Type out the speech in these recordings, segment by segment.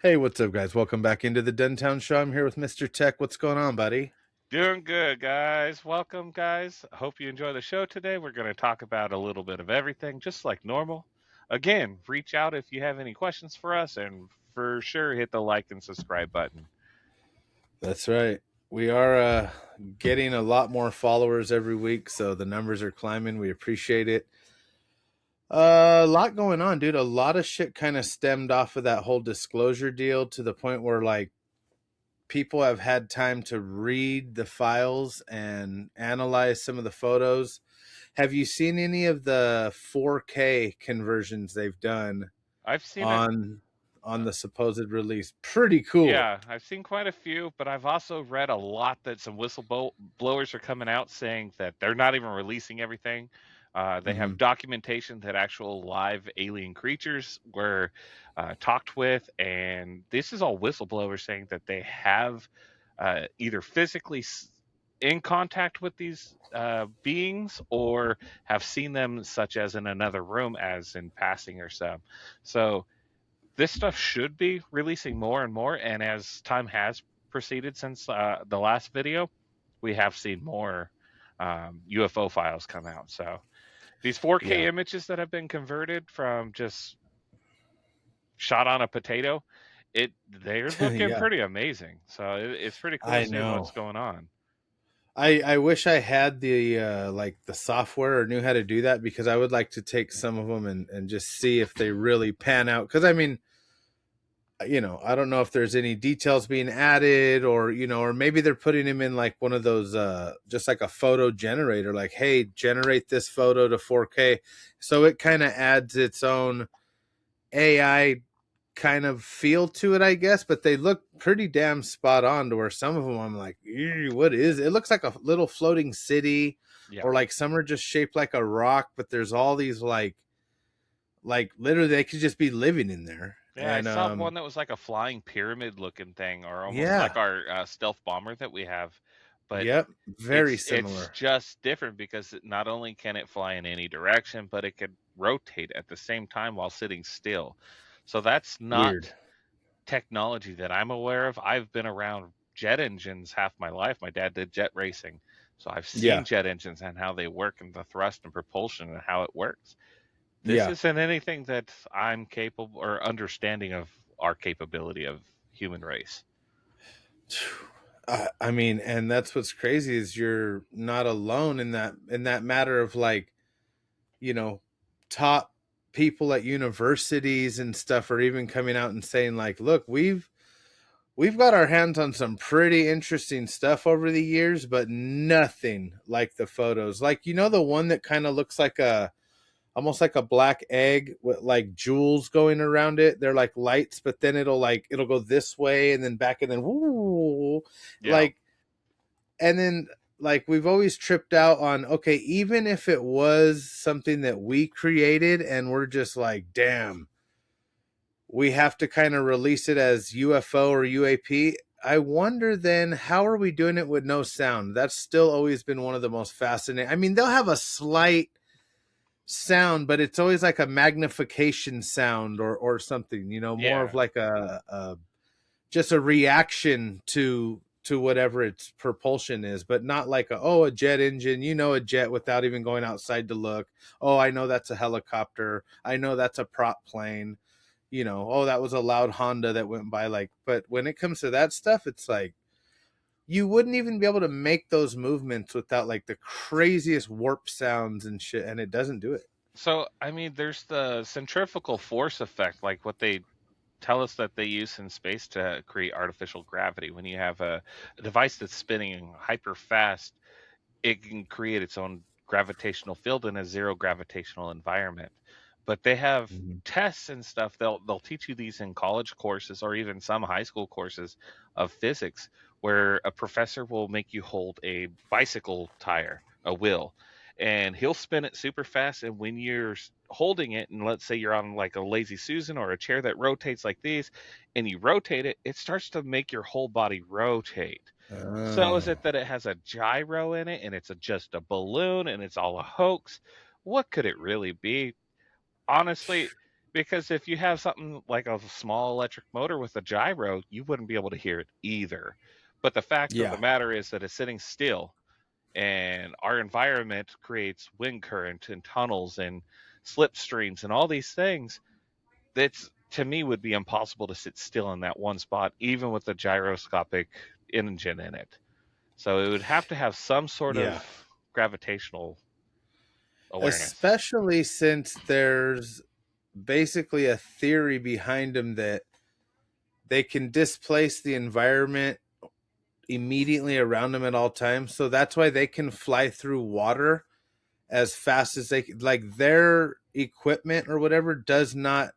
Hey, what's up, guys? Welcome back into the Dentown Show. I'm here with Mr. Tech. What's going on, buddy? Doing good, guys. Welcome, guys. Hope you enjoy the show today. We're going to talk about a little bit of everything, just like normal. Again, reach out if you have any questions for us, and for sure, hit the like and subscribe button. That's right. We are getting a lot more followers every week, so the numbers are climbing. We appreciate it. A lot going on, dude. A lot of shit kind of stemmed off of that whole disclosure deal to the point where, like, people have had time to read the files and analyze some of the photos. Have you seen any of the 4K conversions they've done I've seen it. on uh, the supposed release? Pretty cool. Yeah, I've seen quite a few, but I've also read a lot that some whistleblowers are coming out saying that they're not even releasing everything. They have Hmm. documentation that actual live alien creatures were talked with, and this is all whistleblowers saying that they have either physically in contact with these beings or have seen them, such as in another room, as in passing or so. So this stuff should be releasing more and more. And as time has proceeded since the last video, we have seen more UFO files come out. So these 4K Yeah. images that have been converted from just shot on a potato, they're looking Yeah. pretty amazing. So it's pretty cool to I see what's know. going on. I wish I had the like the software or knew how to do that, because I would like to take some of them and just see if they really pan out. Because I mean, I don't know if there's any details being added, or or maybe they're putting him in like one of those just like a photo generator, like, hey, generate this photo to 4K, so it kind of adds its own AI kind of feel to it, I guess. But they look pretty damn spot on, to where some of them I'm like, what is it? It looks like a little floating city, Yeah. or like some are just shaped like a rock, but there's all these like literally they could just be living in there. Yeah, I And saw one that was like a flying pyramid looking thing, or almost yeah, like our stealth bomber that we have. But yep, very it's similar. just different because not only can it fly in any direction, but it could rotate at the same time while sitting still. So that's not Weird. technology that I'm aware of. I've been around jet engines half my life. My dad did jet racing. So I've seen Yeah, jet engines and how they work, and the thrust and propulsion and how it works. This yeah. isn't anything that I'm capable or understanding of our capability of human race. I mean, and that's what's crazy, is you're not alone in that matter of, like, you know, top people at universities and stuff are even coming out and saying, like, look, we've got our hands on some pretty interesting stuff over the years, but nothing like the photos. Like, the one that kind of looks like a almost like a black egg with like jewels going around it. They're like lights, but then it'll go this way and then back, and then woo, Yeah. like, and then, like, we've always tripped out on, okay, even if it was something that we created and we're just like, damn, we have to kind of release it as UFO or UAP. I wonder then, how are we doing it with no sound? That's still always been one of the most fascinating. I mean, they'll have a slight sound, but it's always like a magnification sound, or something, more of Yeah. like a just a reaction to whatever its propulsion is, but not like a jet engine, a jet without even going outside to look. Oh, I know that's a helicopter. I know that's a prop plane. Oh, that was a loud Honda that went by. Like, but when it comes to that stuff, it's like you wouldn't even be able to make those movements without like the craziest warp sounds and shit, and it doesn't do it. So, I mean, there's the centrifugal force effect, like what they tell us that they use in space to create artificial gravity. When you have a device that's spinning hyper fast, it can create its own gravitational field in a zero gravitational environment. But they have Mhm. tests and stuff. They'll teach you these in college courses or even some high school courses of physics, where a professor will make you hold a bicycle tire, a wheel, and he'll spin it super fast. And when you're holding it, and let's say you're on like a lazy Susan or a chair that rotates like these, and you rotate it, it starts to make your whole body rotate. So is Oh. it that it has a gyro in it and it's just a balloon and it's all a hoax? What could it really be? Honestly, Because if you have something like a small electric motor with a gyro, you wouldn't be able to hear it either. But the fact of the Yeah. matter is that it's sitting still, and our environment creates wind current and tunnels and slipstreams and all these things. That's, to me, would be impossible to sit still in that one spot, even with a gyroscopic engine in it. So it would have to have some sort Yeah. of gravitational awareness. Especially since there's basically a theory behind them that they can displace the environment immediately around them at all times. So that's why they can fly through water as fast as they like their equipment or whatever does not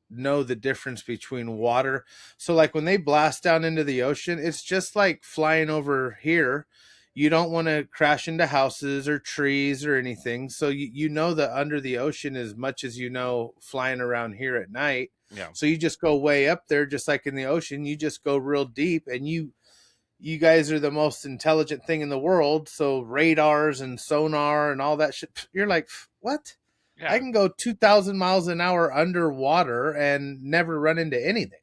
know the difference between water. So like when they blast down into the ocean, it's just like flying over here. You don't want to crash into houses or trees or anything. So you know that under the ocean as much as you know flying around here at night. Yeah. So you just go way up there, just like in the ocean. You just go real deep, and you guys are the most intelligent thing in the world. So radars and sonar and all that shit. You're like, what? I Yeah. can go 2,000 miles an hour underwater and never run into anything.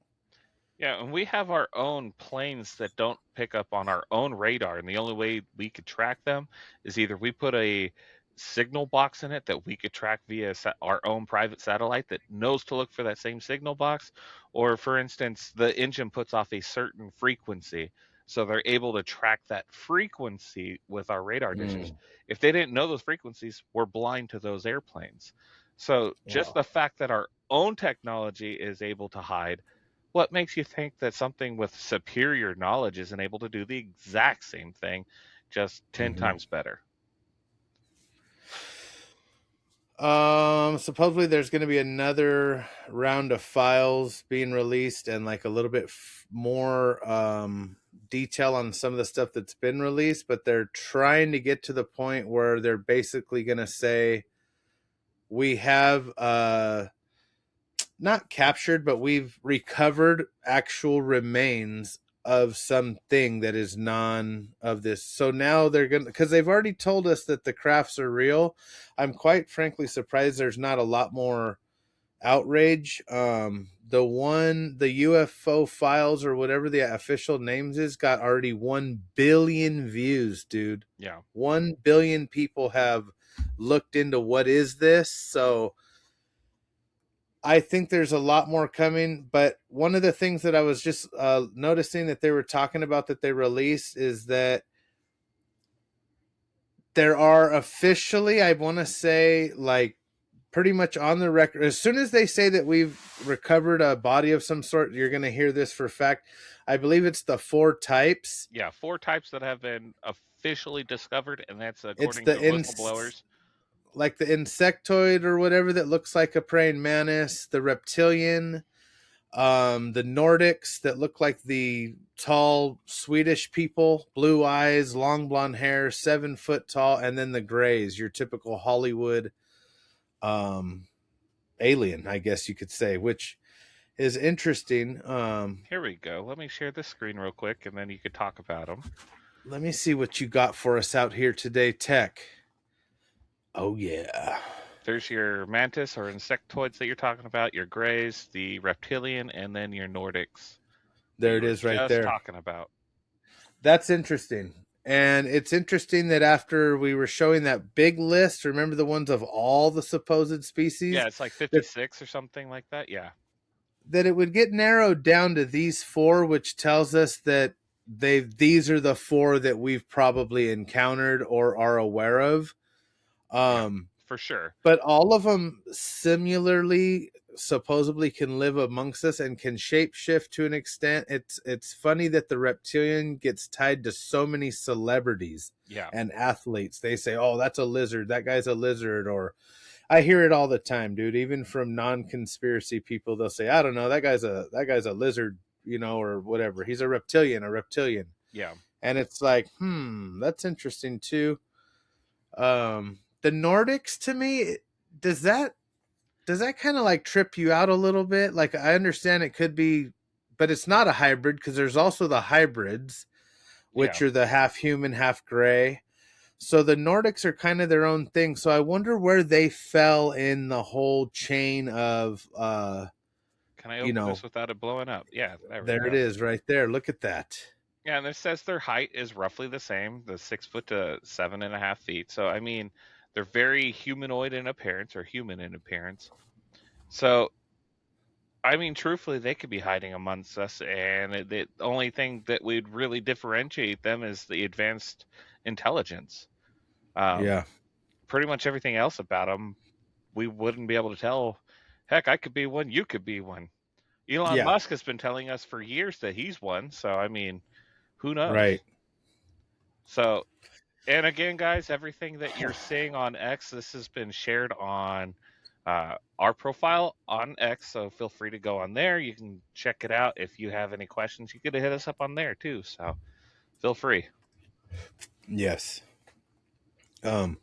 Yeah, and we have our own planes that don't pick up on our own radar, and the only way we could track them is either we put a signal box in it that we could track via our own private satellite that knows to look for that same signal box, or for instance, the engine puts off a certain frequency, so they're able to track that frequency with our radar dishes. Mm, If they didn't know those frequencies, we're blind to those airplanes. So just wow. the fact that our own technology is able to hide, what makes you think that something with superior knowledge isn't able to do the exact same thing, just 10 hmm times better? Supposedly there's going to be another round of files being released and like a little bit more detail on some of the stuff that's been released, but they're trying to get to the point where they're basically going to say we have not captured, but we've recovered actual remains of something that is non of this. So now they're going to, because they've already told us that the crafts are real. I'm quite frankly surprised there's not a lot more outrage. The UFO files or whatever the official names is got already 1 billion views, dude. Yeah. 1 billion people have looked into what is this. So I think there's a lot more coming, but one of the things that I was just noticing that they were talking about that they released is that there are officially, I want to say, like pretty much on the record. As soon as they say that we've recovered a body of some sort, you're going to hear this for a fact. I believe it's the 4 types. Yeah, 4 types that have been officially discovered, and that's It's according the to whistleblowers. like the insectoid or whatever that looks like a praying mantis, the reptilian, the Nordics that look like the tall Swedish people, blue eyes, long blonde hair, 7 foot tall, and then the grays, your typical Hollywood um, alien, I guess you could say, which is interesting. Here we go. Let me share this screen real quick, and then you could talk about them. Let me see what you got for us out here today, Tech. Oh yeah, There's your mantis or insectoids that you're talking about, your grays, the reptilian, and then your Nordics that there you it were is right just there. talking about. That's interesting. And it's interesting that after we were showing that big list, remember the ones of all the supposed Yeah, species, it's like that 56 or something like that. Yeah. that it would get narrowed down to these four, which tells us that these are the four that we've probably encountered or are aware of. Yeah, Um, for sure. but all of them similarly supposedly can live amongst us and can shapeshift to an extent. It's funny that the reptilian gets tied to so many celebrities Yeah. and athletes. They say, "Oh, that's a lizard. That guy's a lizard," or I hear it all the time, dude. Even from non-conspiracy people, they'll say, "I don't know. That guy's a lizard, or whatever. He's a reptilian, a reptilian." Yeah. And it's like, that's interesting too. The Nordics to me, does that does that kind of like trip you out a little bit? Like I understand it could be, but it's not a hybrid because there's also the hybrids, Yeah. which are the half human, half gray. So the Nordics are kind of their own thing. So I wonder where they fell in the whole chain of, Can I you open know, this without it blowing up? Yeah, there we there it go. is right there. Look at that. Yeah, and it says their height is roughly the same, the 6 foot to 7.5 feet. So I mean, they're very humanoid in appearance or human in appearance. So I mean, truthfully, they could be hiding amongst us, and the only thing that would really differentiate them is the advanced intelligence. Um, Yeah. Pretty much everything else about them, we wouldn't be able to tell. Heck, I could be one, you could be one. Elon Yeah. Musk has been telling us for years that he's one, so I mean, who Right. knows? So, and again, guys, everything that you're seeing on X, this has been shared on our profile on X. So feel free to go on there. You can check it out. If you have any questions, you could hit us up on there too. So feel free. Yes. Um,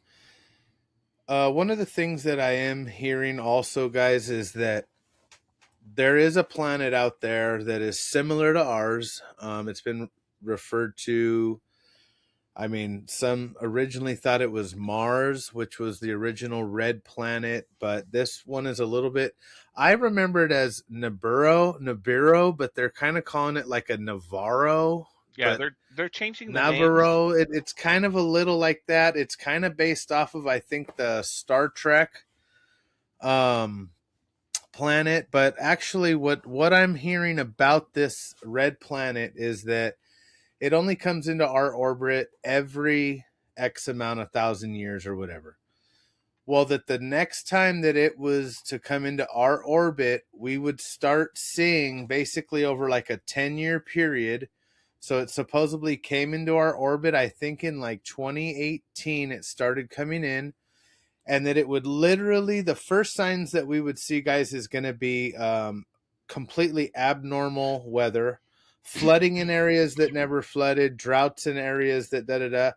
one of the things that I am hearing also, guys, is that there is a planet out there that is similar to ours. It's been referred to. I mean, some originally thought it was Mars, which was the original red planet, but this one is a little bit. I remember it as Nibiru, but they're kind of calling it like a Navarro. Yeah, But they're changing the names. Navarro, it's kind of a little like that. It's kind of based off of, I think, the Star Trek um, planet. But actually, what I'm hearing about this red planet is that it only comes into our orbit every X amount of thousand years or whatever. Well, that the next time that it was to come into our orbit, we would start seeing basically over like a 10-year period. So it supposedly came into our orbit, I think in like 2018, it started coming in. And that it would literally, the first signs that we would see, guys, is going to be completely abnormal weather, flooding in areas that never flooded, droughts in areas that da da da.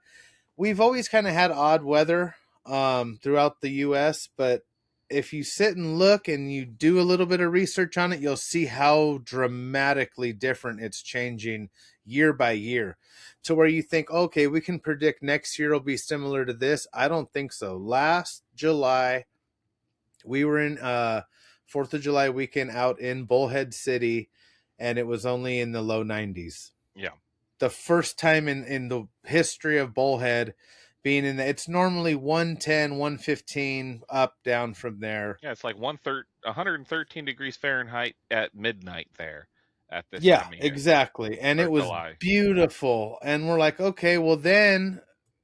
We've always kind of had odd weather throughout the U.S., but if you sit and look and you do a little bit of research on it, you'll see how dramatically different it's changing year by year, to where you think, okay, we can predict next year will be similar to this. I don't think so. Last July, we were in 4th of July weekend out in Bullhead City, and it was only in the low 90s. Yeah, The first time in the history of Bullhead being in the, it's normally 110, 115 up, down from there. yeah, it's like 113 degrees Fahrenheit at midnight there at this Yeah, time of year exactly. And for it was July. beautiful. And we're like, okay, well, then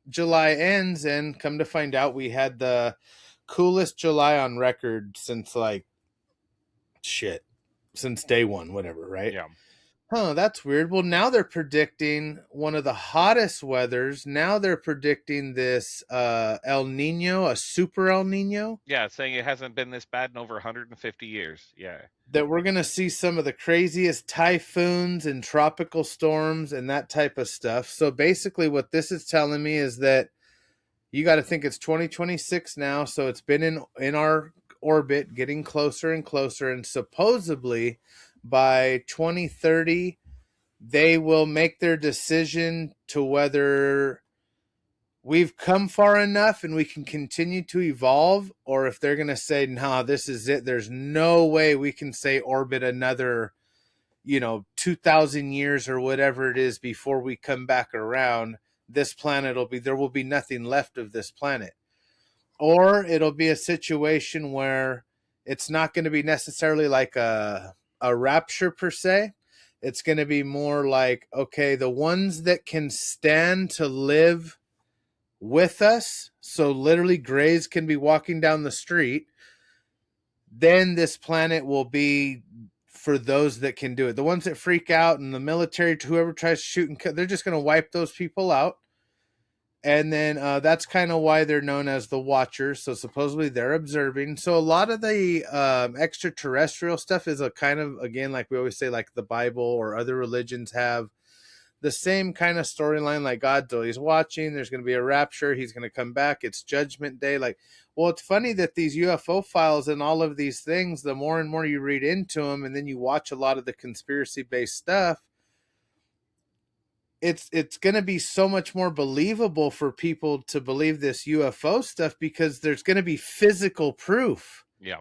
July ends, and come to find out, we had the coolest July on record since like shit, since day one, whatever, right? Yeah, Huh, that's weird. Well, now they're predicting one of the hottest weathers. Now they're predicting this El Nino, a super El Nino, yeah, it's saying it hasn't been this bad in over 150 years. Yeah, that we're going to see some of the craziest typhoons and tropical storms and that type of stuff. So basically, what this is telling me is that you got to think it's 2026 now. So it's been in our orbit, getting closer and closer. And supposedly by 2030, they will make their decision to whether we've come far enough and we can continue to evolve, or if they're going to say, nah, this is it. There's no way we can say orbit another, 2,000 years or whatever it is before we come back around. This planet there will be nothing left of this planet. Or it'll be a situation where it's not going to be necessarily like a rapture per se. It's going to be more like, okay, the ones that can stand to live with us, so literally Grays can be walking down the street, then this planet will be for those that can do it. The ones that freak out and the military, whoever tries to shoot and cut, they're just going to wipe those people out. And then that's kind of why they're known as the Watchers. So supposedly they're observing. So a lot of the extraterrestrial stuff is a kind of, again, like we always say, like the Bible or other religions have the same kind of storyline. Like God's always watching. There's going to be a rapture. He's going to come back. It's Judgment Day. Like, well, it's funny that these UFO files and all of these things, the more and more you read into them, and then you watch a lot of the conspiracy based stuff, it's going to be so much more believable for people to believe this UFO stuff because there's going to be physical proof. Yeah.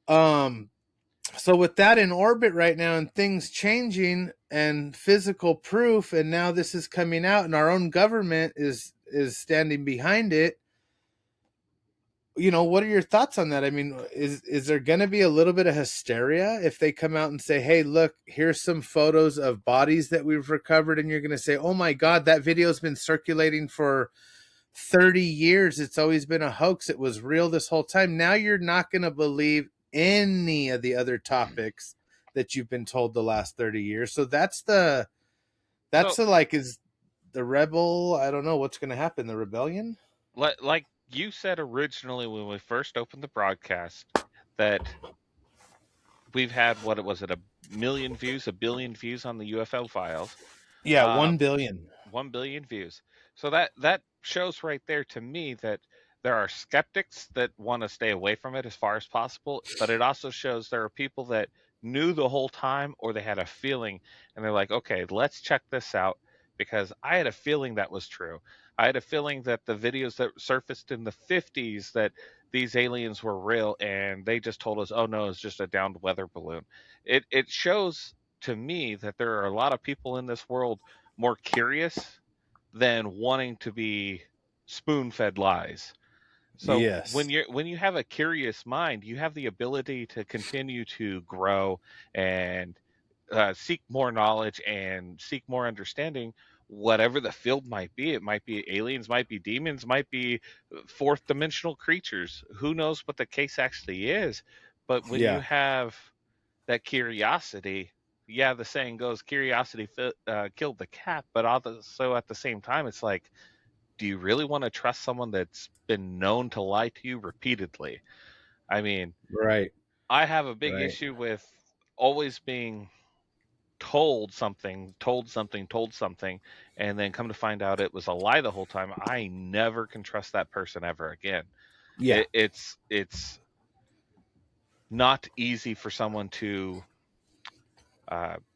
Um, so with that in orbit right now and things changing and physical proof, and now this is coming out, and our own government is standing behind it. What are your thoughts on that? I mean, is there going to be a little bit of hysteria if they come out and say, "Hey, look, here's some photos of bodies that we've recovered," and you're going to say, "Oh my God, that video's been circulating for 30 years. It's always been a hoax. It was real this whole time." Now you're not going to believe any of the other topics that you've been told the last 30 years. So that's So, the like is the rebel. I don't know what's going to happen. The rebellion. like you said originally when we first opened the broadcast, that we've had what was it, a million views, a billion views on the UFO files. Yeah, Uh, 1 billion. 1 billion views. So that shows right there to me that there are skeptics that want to stay away from it as far as possible, but it also shows there are people that knew the whole time or they had a feeling and they're like, okay, let's check this out because I had a feeling that was true. I had a feeling that the videos that surfaced in the 50s that these aliens were real and they just told us, oh no, it's just a downed weather balloon. It shows to me that there are a lot of people in this world more curious than wanting to be spoon-fed lies. So Yes. when you have a curious mind, you have the ability to continue to grow and seek more knowledge and seek more understanding. Whatever the field might be, it might be aliens, might be demons, might be fourth dimensional creatures. Who knows what the case actually is? But when you Yeah. have that curiosity, yeah, the saying goes, curiosity killed the cat, but also at the same time, it's like, do you really want to trust someone that's been known to lie to you repeatedly? I mean, Right. I have a big Right. issue with always being told something, told something, told something, and then come to find out it was a lie the whole time. I never can trust that person ever again. Yeah. It's not easy for someone to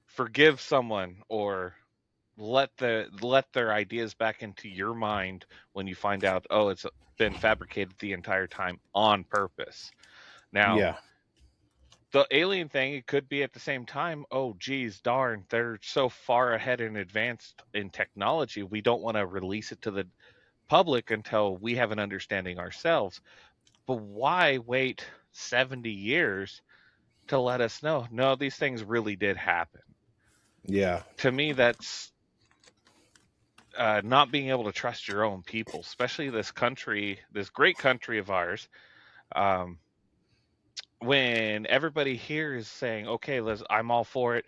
forgive someone or let their ideas back into your mind when you find out, oh, it's been fabricated the entire time on purpose. Now, Yeah. the alien thing, it could be at the same time, oh geez, darn, they're so far ahead and advanced in technology, we don't want to release it to the public until we have an understanding ourselves. But why wait 70 years to let us know, no, these things really did happen? Yeah. To me, that's not being able to trust your own people, especially this country, this great country of ours. Um, when everybody here is saying, "Okay, I'm all for it.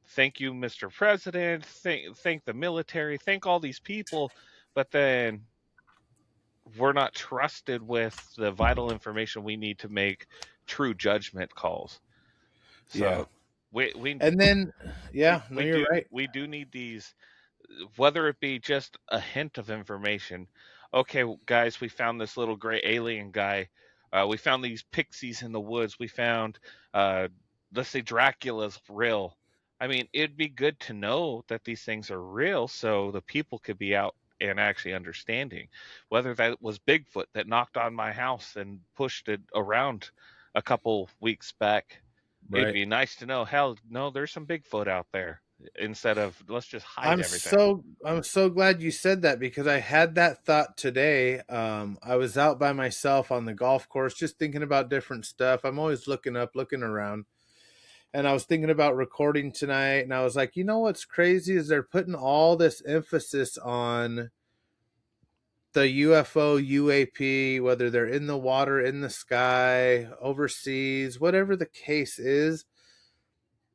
Thank you, Mr. President. Thank the military. Thank all these people," but then we're not trusted with the vital information we need to make true judgment calls. Yeah. So we And then, yeah, no, we you're do right. we do need these, whether it be just a hint of information. Okay, guys, we found this little gray alien guy. We found these pixies in the woods. We found, uh, let's say, Dracula's real. I mean, it'd be good to know that these things are real so the people could be out and actually understanding. Whether that was Bigfoot that knocked on my house and pushed it around a couple weeks back, it'd Right. be nice to know, hell, no, there's some Bigfoot out there instead of let's just hide I'm everything. so I'm so glad you said that because I had that thought today. I was out by myself on the golf course just thinking about different stuff. I'm always looking up, looking around. And I was thinking about recording tonight and I was like, you know what's crazy is they're putting all this emphasis on the UFO, UAP, whether they're in the water, in the sky, overseas, whatever the case is,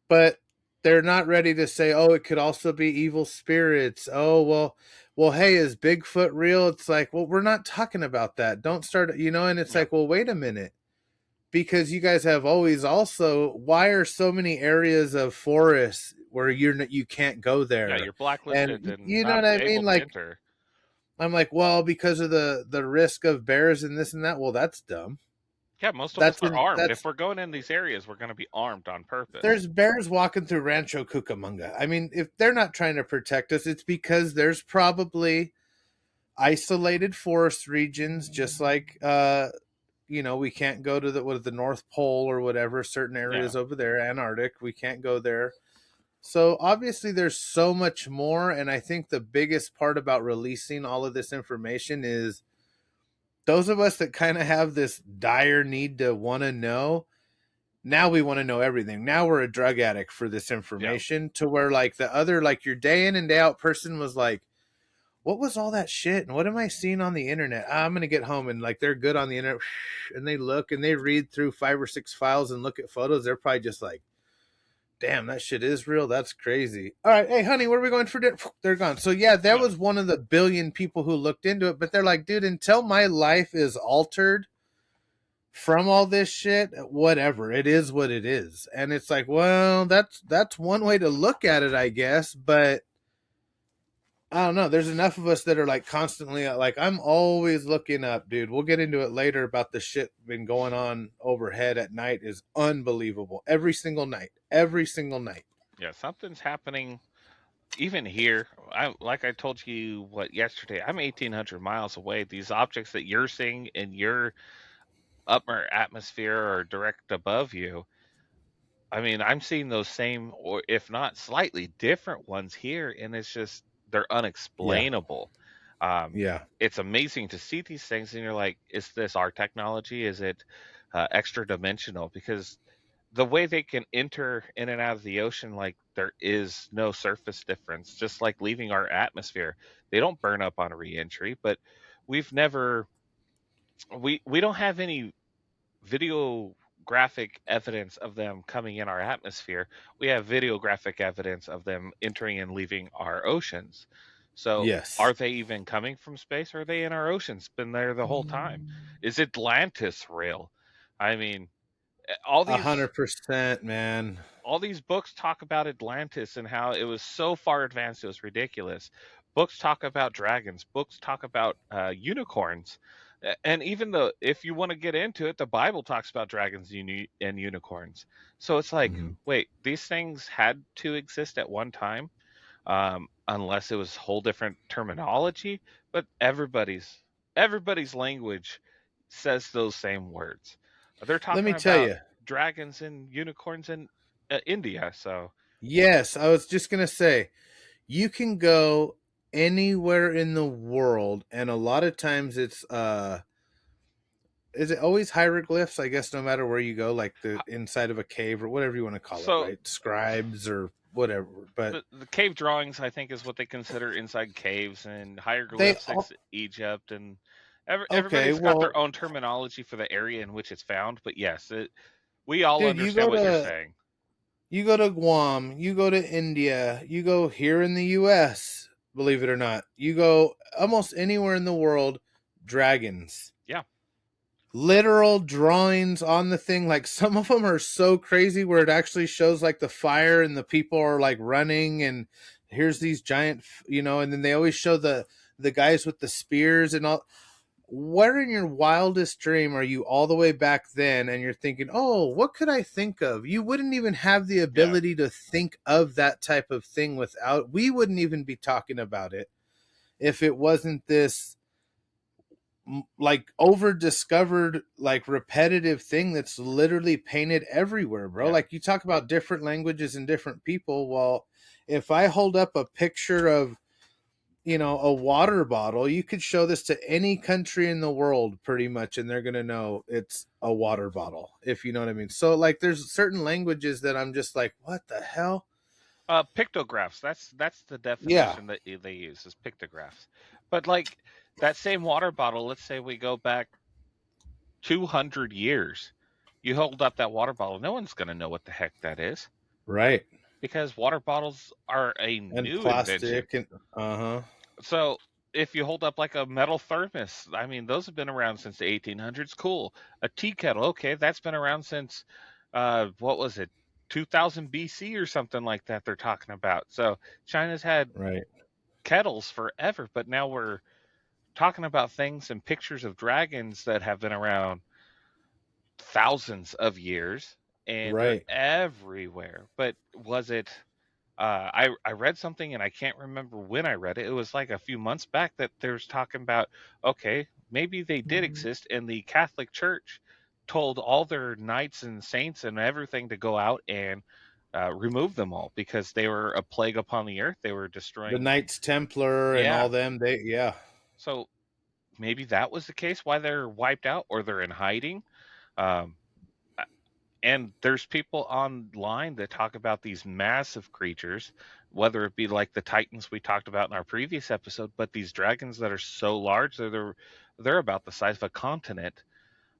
but they're not ready to say, oh, it could also be evil spirits. Oh, well, hey, is Bigfoot real? It's like, well, we're not talking about that. Don't start, and it's Yeah, like, well, wait a minute. Because you guys have always also, why are so many areas of forests where you can't go yeah, there? you're And blacklisted and you know not what I able mean? to Like, enter. I'm like, well, because of the risk of bears and this and that. Well, that's dumb. Yeah, most of us That's are in armed. If that's we're going in these areas, we're going to be armed on purpose. there's bears walking through Rancho Cucamonga. I mean, if they're not trying to protect us, it's because there's probably isolated forest regions, just like we can't go to the North Pole or whatever, certain Yeah. areas over there, Antarctic, we can't go there. So obviously there's so much more, and I think the biggest part about releasing all of this information is those of us that kind of have this dire need to want to know. Now we want to know everything. Now we're a drug addict for this Yeah. information, to where like the other, like your day in and day out person was like, what was all that shit and what am I seeing on the internet? I'm gonna get home, and like they're good on the internet, and they look and they read through 5 or 6 files and look at photos. They're probably just like, damn, that shit is real. That's crazy. All right, hey honey, where are we going for dinner? They're gone. So yeah, that Yeah. was one of the billion people who looked into it, but they're like, dude, until my life is altered from all this shit, whatever, it is what it is. And it's like, well, that's one way to look at it, I guess, but I don't know. There's enough of us that are like constantly like, I'm always looking up, dude. We'll get into it later about the shit been going on overhead at night is unbelievable. Every single night. Every single night. Yeah. Something's happening even here. Like I told you what yesterday. I'm 1,800 miles away. These objects that you're seeing in your upper atmosphere or direct above you, I mean, I'm seeing those same, or if not slightly different ones here, and it's just they're Yeah. unexplainable. Um, Yeah. it's amazing to see these things, and you're like, is this our technology? Is it extra dimensional? Because the way they can enter in and out of the ocean, like there is no surface difference, just like leaving our atmosphere. They don't burn up on reentry, but we've never, we don't have any videographic evidence of them coming in our atmosphere. We have videographic evidence of them entering and leaving our oceans. So, Yes. are they even coming from space? Or are they in our oceans? Been there the whole time? Is Atlantis real? I mean, all A these 100%, man. books talk about Atlantis and how it was so far advanced it was ridiculous. Books talk about dragons. Books talk about unicorns. And even though, if you want to get into it, the Bible talks about dragons and unicorns. So it's like, Mhm. wait, these things had to exist at one time, unless it was whole different terminology. But everybody's language says those same words. They're Let talking me tell about you. dragons and unicorns in India. So Yes, I was just going to say, you can go anywhere in the world, and a lot of times it's is it always hieroglyphs? I guess no matter where you go, like the inside of a cave or whatever you want to call it, so right? Scribes or whatever. But the cave drawings, I think, is what they consider inside caves, and they hieroglyphics, all Egypt, and okay. everybody's got their Well, own terminology for the area in which it's found. But yes, we all dude, understand what you're saying. you go to Guam, you go to India, you go here in the U.S. Believe it or not, you go almost anywhere in the world. Dragons, Yeah, literal drawings on the thing. Like some of them are so crazy where it actually shows like the fire and the people are like running, and here's these giant, and then they always show the guys with the spears and all. Where in your wildest dream are you all the way back then and you're thinking, oh, what could I think of? You wouldn't even have the yeah, ability to think of that type of thing without, we wouldn't even be talking about it if it wasn't this like over discovered, like repetitive thing that's literally painted everywhere, bro. yeah. Like you talk about different languages and different people. Well, if I hold up a picture of a water bottle, you could show this to any country in the world pretty much, and they're going to know it's a water bottle, if you know what I mean. So, like, there's certain languages that I'm just like, what the hell? Pictographs. That's the Yeah, definition that they use is pictographs. But like that same water bottle, let's say we go back 200 years. You hold up that water bottle, no one's going to know what the heck that is right. because water bottles are a And new invention. plastic, and uh huh. So if you hold up like a metal thermos, I mean, those have been around since the 1800s. Cool. A tea kettle, okay, that's been around since what was it, 2000 BC or something like that. They're talking about. So China's had Right. kettles forever, but now we're talking about things and pictures of dragons that have been around thousands of years, and they're Right. everywhere. But was it? I read something, and I can't remember when I read it. It was like a few months back that there's talking about, okay, maybe they did exist, and the Catholic Church told all their knights and saints and everything to go out and remove them all because they were a plague upon the earth. They were The destroying. Knights Templar and Yeah. all them, they yeah. So maybe that was the case why they're wiped out or they're in hiding. Um, and there's people online that talk about these massive creatures, whether it be like the titans we talked about in our previous episode, but these dragons that are so large, they're about the size of a continent.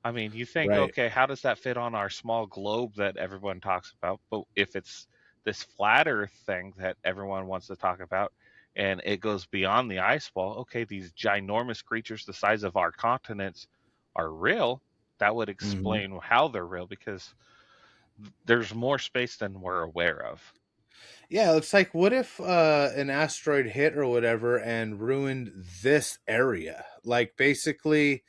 I mean, you think, Right. okay, how does that fit on our small globe that everyone talks about? But if it's this flat earth thing that everyone wants to talk about, and it goes beyond the ice wall, okay, these ginormous creatures the size of our continents are real, that would Mhm. explain how they're real because there's more space than we're aware of. Yeah, it's like, what if an asteroid hit or whatever and ruined this area? Like, basically,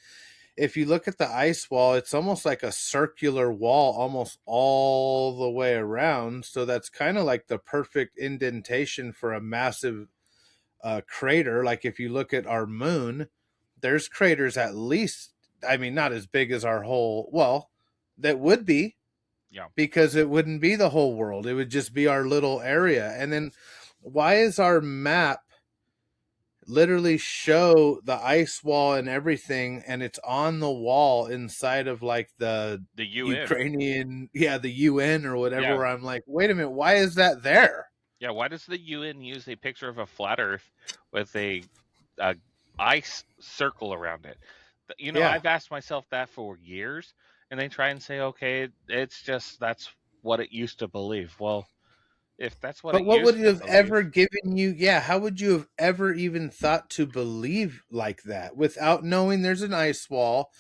if you look at the ice wall, it's almost like a circular wall almost all the way around. So that's kind of like the perfect indentation for a massive crater. Like, if you look at our moon, there's craters at least, I mean, not as big as our whole, well, that would be, Yeah, because it wouldn't be the whole world. It would just be our little area. And then why is our map literally show the ice wall and everything, and it's on the wall inside of like the the UN. Ukrainian, yeah, the UN or whatever, Yeah, where I'm like, wait a minute, why is that there? yeah. Why does the UN use a picture of a flat Earth with a ice circle around it? Yeah. I've asked myself that for years, and they try and say, okay, it's just that's what it used to believe. Well, if that's what But it what would used it to have believe, ever given you? Yeah, how would you have ever even thought to believe like that without knowing there's an ice wall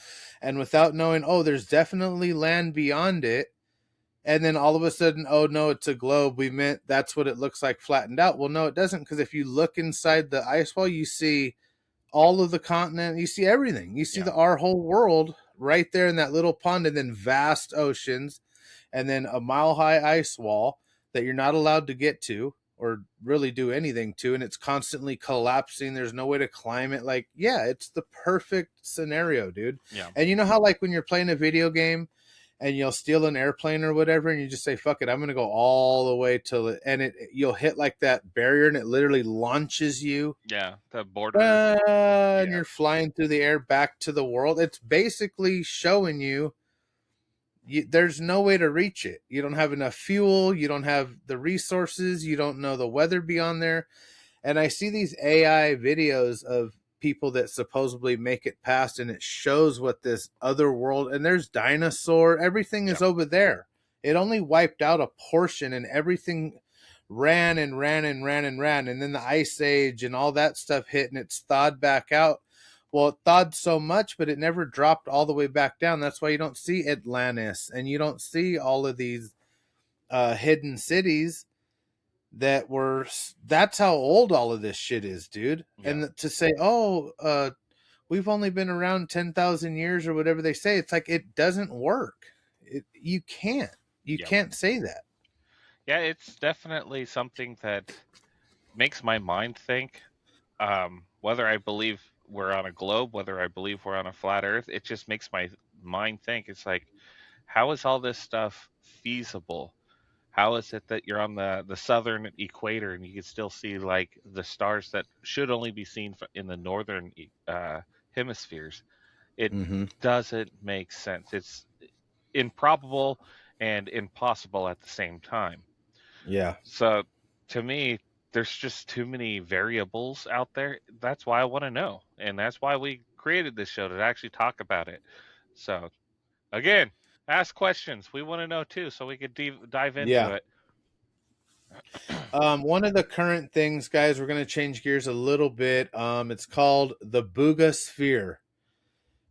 and without knowing, oh, there's definitely land beyond it? And then all of a sudden, oh no, it's a globe. We meant that's what it looks like flattened out. Well, no, it doesn't, because if you look inside the ice wall, you see all of the continent, you see everything. You see yeah, our whole world right there in that little pond, and then vast oceans, and then a mile high ice wall that you're not allowed to get to or really do anything to, and it's constantly collapsing. There's no way to climb it. Like, yeah, it's the perfect scenario, dude. yeah, And you know how, like, when you're playing a video game and you'll steal an airplane or whatever, and you just say, fuck it, I'm gonna go all the way till it, and you'll hit like that barrier, and it literally launches you, yeah. The border, and yeah, you're flying through the air back to the world. It's basically showing you, there's no way to reach it. You don't have enough fuel. You don't have the resources. You don't know the weather beyond there. And I see these AI videos of people that supposedly make it past, and it shows what this other world, and there's dinosaur, everything yeah, is over there. It only wiped out a portion, and everything ran and ran and ran and ran. And then the ice age and all that stuff hit, and it's thawed back out. Well, it thawed so much, but it never dropped all the way back down. That's why you don't see Atlantis, and you don't see all of these hidden cities that were. That's how old all of this shit is, dude. yeah, And to say, oh, we've only been around 10,000 years or whatever they say, it's like, it doesn't work. You can't. You yeah, can't say that. yeah. It's definitely something that makes my mind think. Whether I believe we're on a globe, whether I believe we're on a flat Earth, it just makes my mind think. It's like, how is all this stuff feasible? How is it that you're on the southern equator and you can still see like the stars that should only be seen in the northern hemispheres? It Mm-hmm. doesn't make sense. It's improbable and impossible at the same time. Yeah. So to me, there's just too many variables out there. That's why I want to know. And that's why we created this show to actually talk about it. So again, ask questions. We want to know too, so we could dive into Yeah. it. One of the current things, guys, we're going to change gears a little bit. It's called the buga sphere.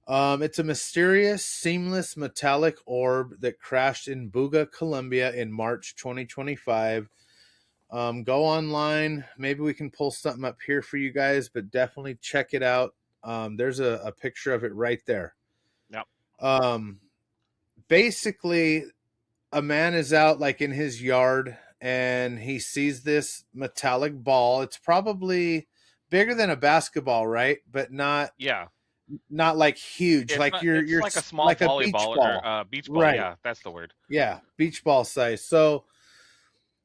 It's a mysterious, seamless metallic orb that crashed in Buga, Colombia in March 2025. Go online. Maybe we can pull something up here for you guys, but definitely check it out. There's a picture of it right there. Yep. Um, basically a man is out like in his yard and he sees this metallic ball. It's probably bigger than a basketball, right? But Yeah. not like huge. It's Like not it's you're like a small like a beach volleyball or ball. beach ball. Right. Yeah, that's the word. Yeah, beach ball size. So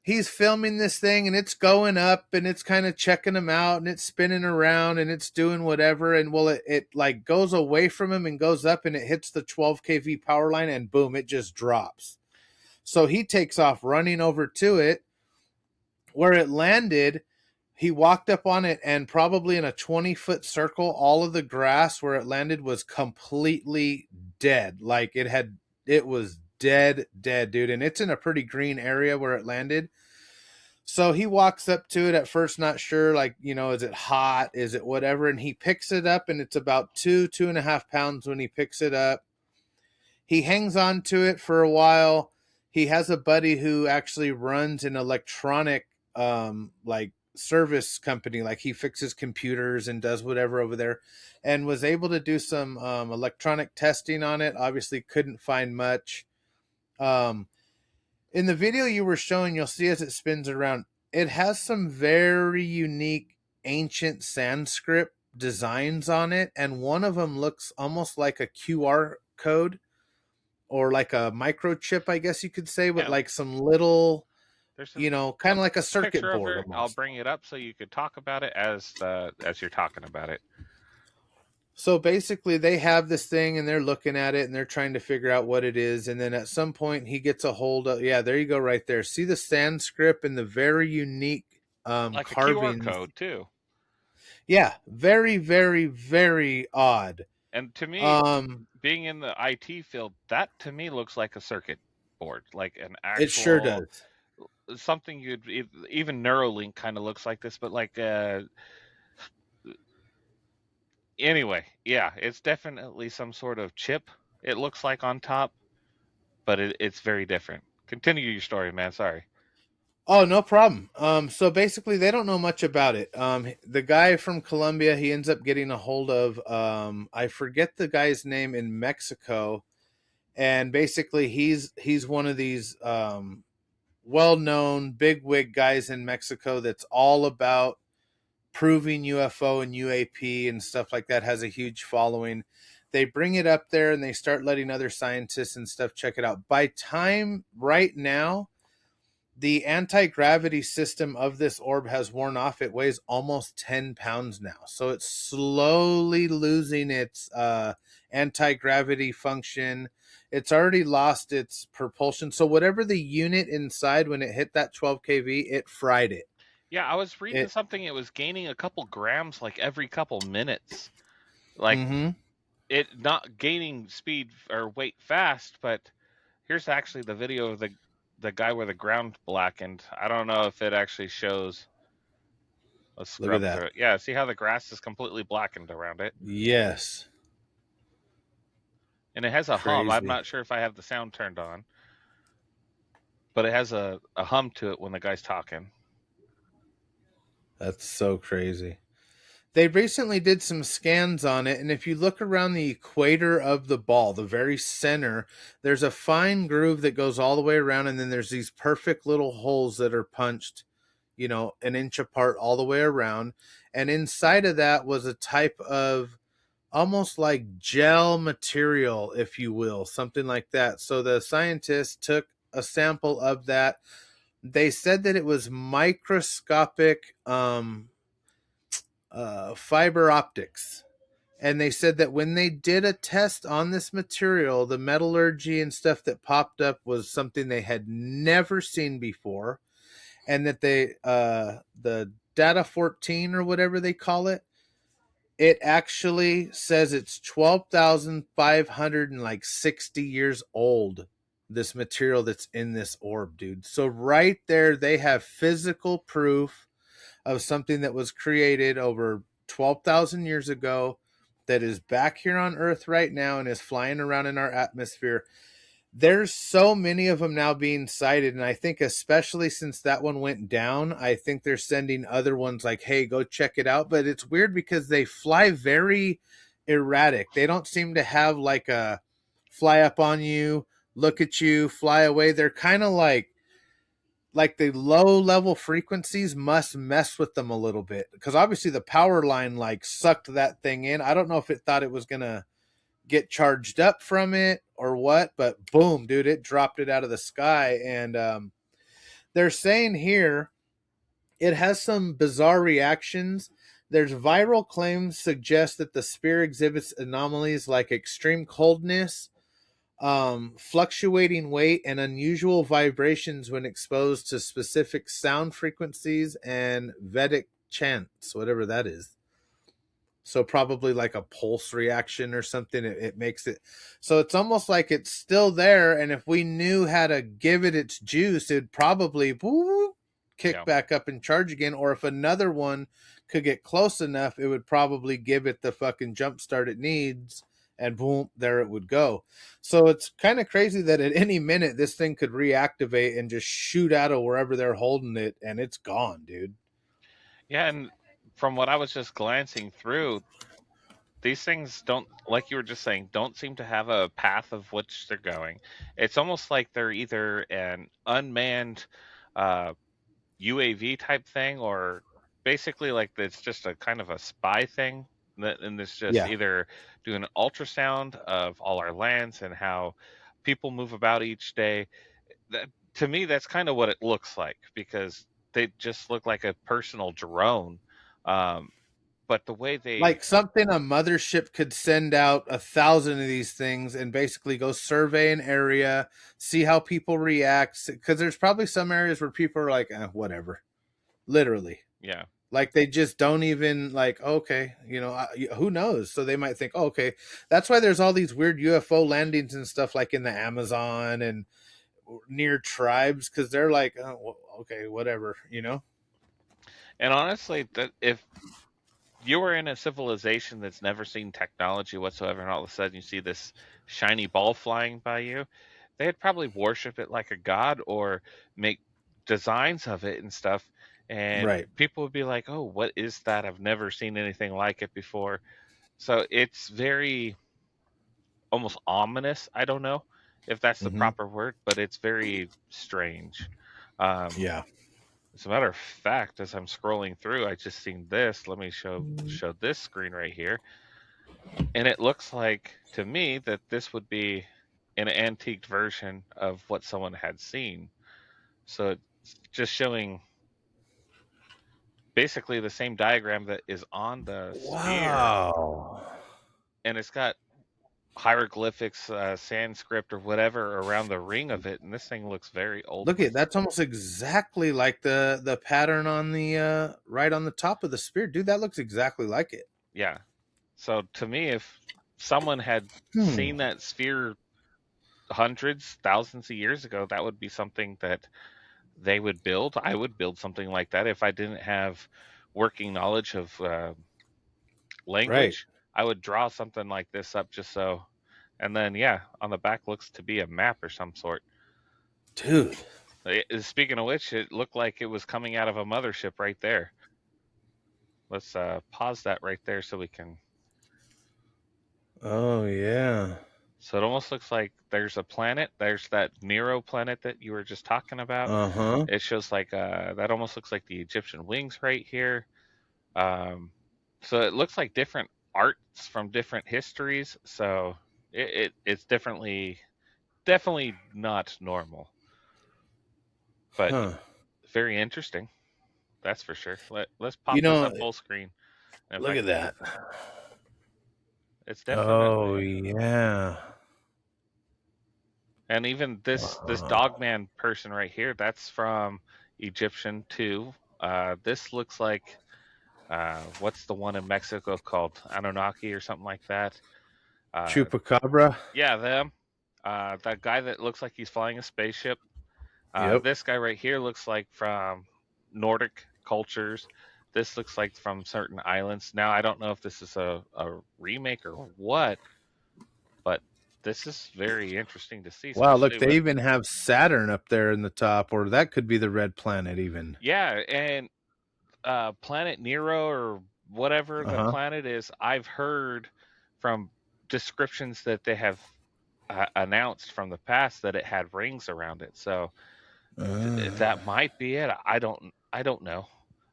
he's filming this thing and it's going up and it's kind of checking him out and it's spinning around and it's doing whatever, and well it like goes away from him and goes up and it hits the 12 kV power line and boom, it just drops. So he takes off running over to it. Where it landed, he walked up on it, and probably in a 20-foot circle, all of the grass where it landed was completely dead. Like it was dead, dead, dude. And it's in a pretty green area where it landed. So he walks up to it at first, not sure, like, is it hot? Is it whatever? And he picks it up, and it's about 2.5 pounds when he picks it up. He hangs on to it for a while. He has a buddy who actually runs an electronic like service company. Like he fixes computers and does whatever over there, and was able to do some electronic testing on it. Obviously couldn't find much. Um, in the video you were showing, you'll see as it spins around, it has some very unique ancient Sanskrit designs on it, and one of them looks almost like a QR code or like a microchip, I guess you could say, but Yeah. like some little, There's some kind of like a a circuit picture of board it. I'll almost. bring it up so you could talk about it as you're talking about it. So basically, they have this thing and they're looking at it and they're trying to figure out what it is. And then at some point, he gets a hold of, yeah, there you go, right there. See the Sanskrit and the very unique Like a QR carvings. code too. Yeah, very, very, very odd. And to me, Um, being in the IT field, that to me looks like a circuit board, like an it sure actual does. something even Neuralink kind of looks like this, but like anyway, yeah, it's definitely some sort of chip. It looks like on top, but it's very different. Continue your story, man. Sorry. Oh, no problem. So basically, they don't know much about it. The guy from Colombia, he ends up getting a hold of, I forget the guy's name in Mexico, and basically, he's one of these well-known bigwig guys in Mexico that's all about proving UFO and UAP and stuff like that. Has a huge following. They bring it up there and they start letting other scientists and stuff check it out. By time right now, the anti-gravity system of this orb has worn off. It weighs almost 10 pounds now. So it's slowly losing its anti-gravity function. It's already lost its propulsion. So whatever the unit inside, when it hit that 12 kV, it fried it. Yeah, I was reading It something. It was gaining a couple grams like every couple minutes. Like mm-hmm. it not gaining speed or weight fast, but here's actually the video of the guy where the ground blackened. I don't know if it actually shows. Let's Look at scrub that. through it. Yeah, see how the grass is completely blackened around it, Yes. and it has a hum. I'm Crazy. not sure if I have the sound turned on, but it has a hum to it when the guy's talking. That's so crazy. They recently did some scans on it, and if you look around the equator of the ball, the very center, there's a fine groove that goes all the way around, and then there's these perfect little holes that are punched, an inch apart all the way around. And inside of that was a type of almost like gel material, if you will, something like that. So the scientists took a sample of that. They said that it was microscopic fiber optics. And they said that when they did a test on this material, the metallurgy and stuff that popped up was something they had never seen before. And that the data 14 or whatever they call it, it actually says it's 12,560 years old. This material that's in this orb, dude. So right there, they have physical proof of something that was created over 12,000 years ago that is back here on Earth right now and is flying around in our atmosphere. There's so many of them now being sighted, and I think especially since that one went down, I think they're sending other ones like, hey, go check it out. But it's weird because they fly very erratic. They don't seem to have like a fly up on you, look at you, fly away. They're kind of like the low level frequencies must mess with them a little bit because obviously the power line like sucked that thing in. I don't know if it thought it was gonna get charged up from it or what, but boom, dude, it dropped it out of the sky. And they're saying here it has some bizarre reactions. There's viral claims suggest that the sphere exhibits anomalies like extreme coldness, fluctuating weight, and unusual vibrations when exposed to specific sound frequencies and Vedic chants, whatever that is. So probably like a pulse reaction or something. It makes it so it's almost like it's still there. And if we knew how to give it its juice, it'd probably woo, kick Yeah. back up and charge again. Or if another one could get close enough, it would probably give it the fucking jump start it needs, and boom, there it would go. So it's kind of crazy that at any minute this thing could reactivate and just shoot out of wherever they're holding it, and it's gone, dude. Yeah, and from what I was just glancing through, these things don't, like you were just saying, don't seem to have a path of which they're going. It's almost like they're either an unmanned uh, UAV type thing, or basically like it's just a kind of a spy thing. And it's just Yeah. either doing an ultrasound of all our lands and how people move about each day. That, to me, that's kind of what it looks like, because they just look like a personal drone. Um, but the way they, Like something a mothership could send out 1,000 of these things and basically go survey an area, see how people react. Because there's probably some areas where people are like, whatever, literally. yeah, Like they just don't even like, okay, who knows? So they might think, oh, okay, that's why there's all these weird UFO landings and stuff like in the Amazon and near tribes because they're like, oh, well, okay, whatever. and honestly, that if you were in a civilization that's never seen technology whatsoever, and all of a sudden you see this shiny ball flying by you, they'd probably worship it like a god, or make designs of it and stuff. And Right. people would be like, "Oh, what is that? I've never seen anything like it before." So it's very almost ominous. I don't know if that's the Mm-hmm. proper word, but it's very strange. Um, Yeah. as a matter of fact, as I'm scrolling through, I just seen this. Let me show this screen right here, and it looks like to me that this would be an antiqued version of what someone had seen. So it's just showing basically the same diagram that is on the sphere, Wow. and it's got hieroglyphics, Sanskrit or whatever around the ring of it, and this thing looks very old. Look at that's almost exactly like the pattern on the right on the top of the spear, dude. That looks exactly like it. Yeah. So to me, if someone had Hmm. seen that sphere hundreds, thousands of years ago, that would be something that they would build. I would build something like that if I didn't have working knowledge of Right, language. I would draw something like this up just so, and then yeah, on the back looks to be a map or some sort. dude. Speaking of which, it looked like it was coming out of a mothership right there. Let's pause that right there so we can. Oh yeah. So it almost looks like there's a planet. There's that Nero planet that you were just talking about. Uh huh. It shows like that almost looks like the Egyptian wings right here. Um, so it looks like different arts from different histories. So it's definitely not normal, but Huh. very interesting. That's for sure. Let's You pop this know, up full screen. And if look I at can, that. it's Oh definitely. yeah. And even this dogman person right here, that's from Egyptian too. This looks like what's the one in Mexico called Anunnaki or something like that. Uh, Chupacabra. yeah, them. That guy that looks like he's flying a spaceship. Yep. This guy right here looks like from Nordic cultures. This looks like from certain islands. Now I don't know if this is a remake or what, but this is very interesting to see, Wow. Look, especially they with. even have Saturn up there in the top, or that could be the red planet, even. Yeah, and planet Nero or whatever Uh the huh. planet is, I've heard from descriptions that they have announced from the past that it had rings around it. So that Uh, might be it. I don't know.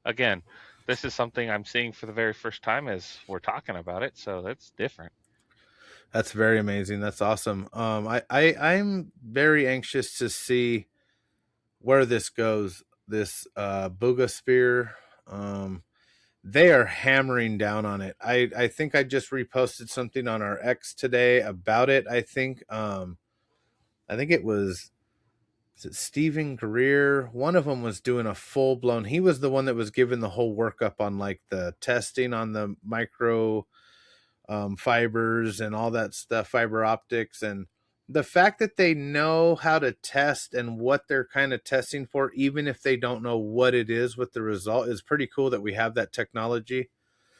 Again, this is something I'm seeing for the very first time as we're talking about it, so that's different. that's very amazing. That's awesome. I'm very anxious to see where this goes. This buga sphere. Um, they are hammering down on it. I think I just reposted something on our X today about it. I think it was, is it Stephen Greer? One of them was doing a full blown. He was the one that was giving the whole workup on like the testing on the micro fibers and all that stuff, fiber optics, and the fact that they know how to test and what they're kind of testing for, even if they don't know what it is with the result, is pretty cool that we have that technology.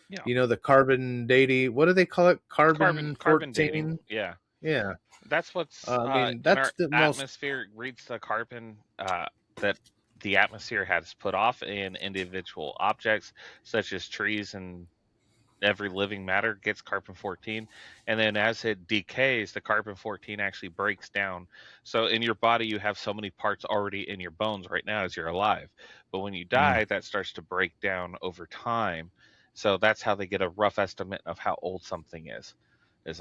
Yeah. You know, the carbon dating, what do they call it? Carbon Carbon dating. 14? Yeah. Yeah. That's what's I mean, in that's our the most, atmosphere reads the carbon that the atmosphere has put off in individual objects such as trees and every living matter gets carbon 14, and then as it decays the carbon 14 actually breaks down. So in your body you have so many parts already in your bones right now as you're alive, but when you mm, die that starts to break down over time. So that's how they get a rough estimate of how old something is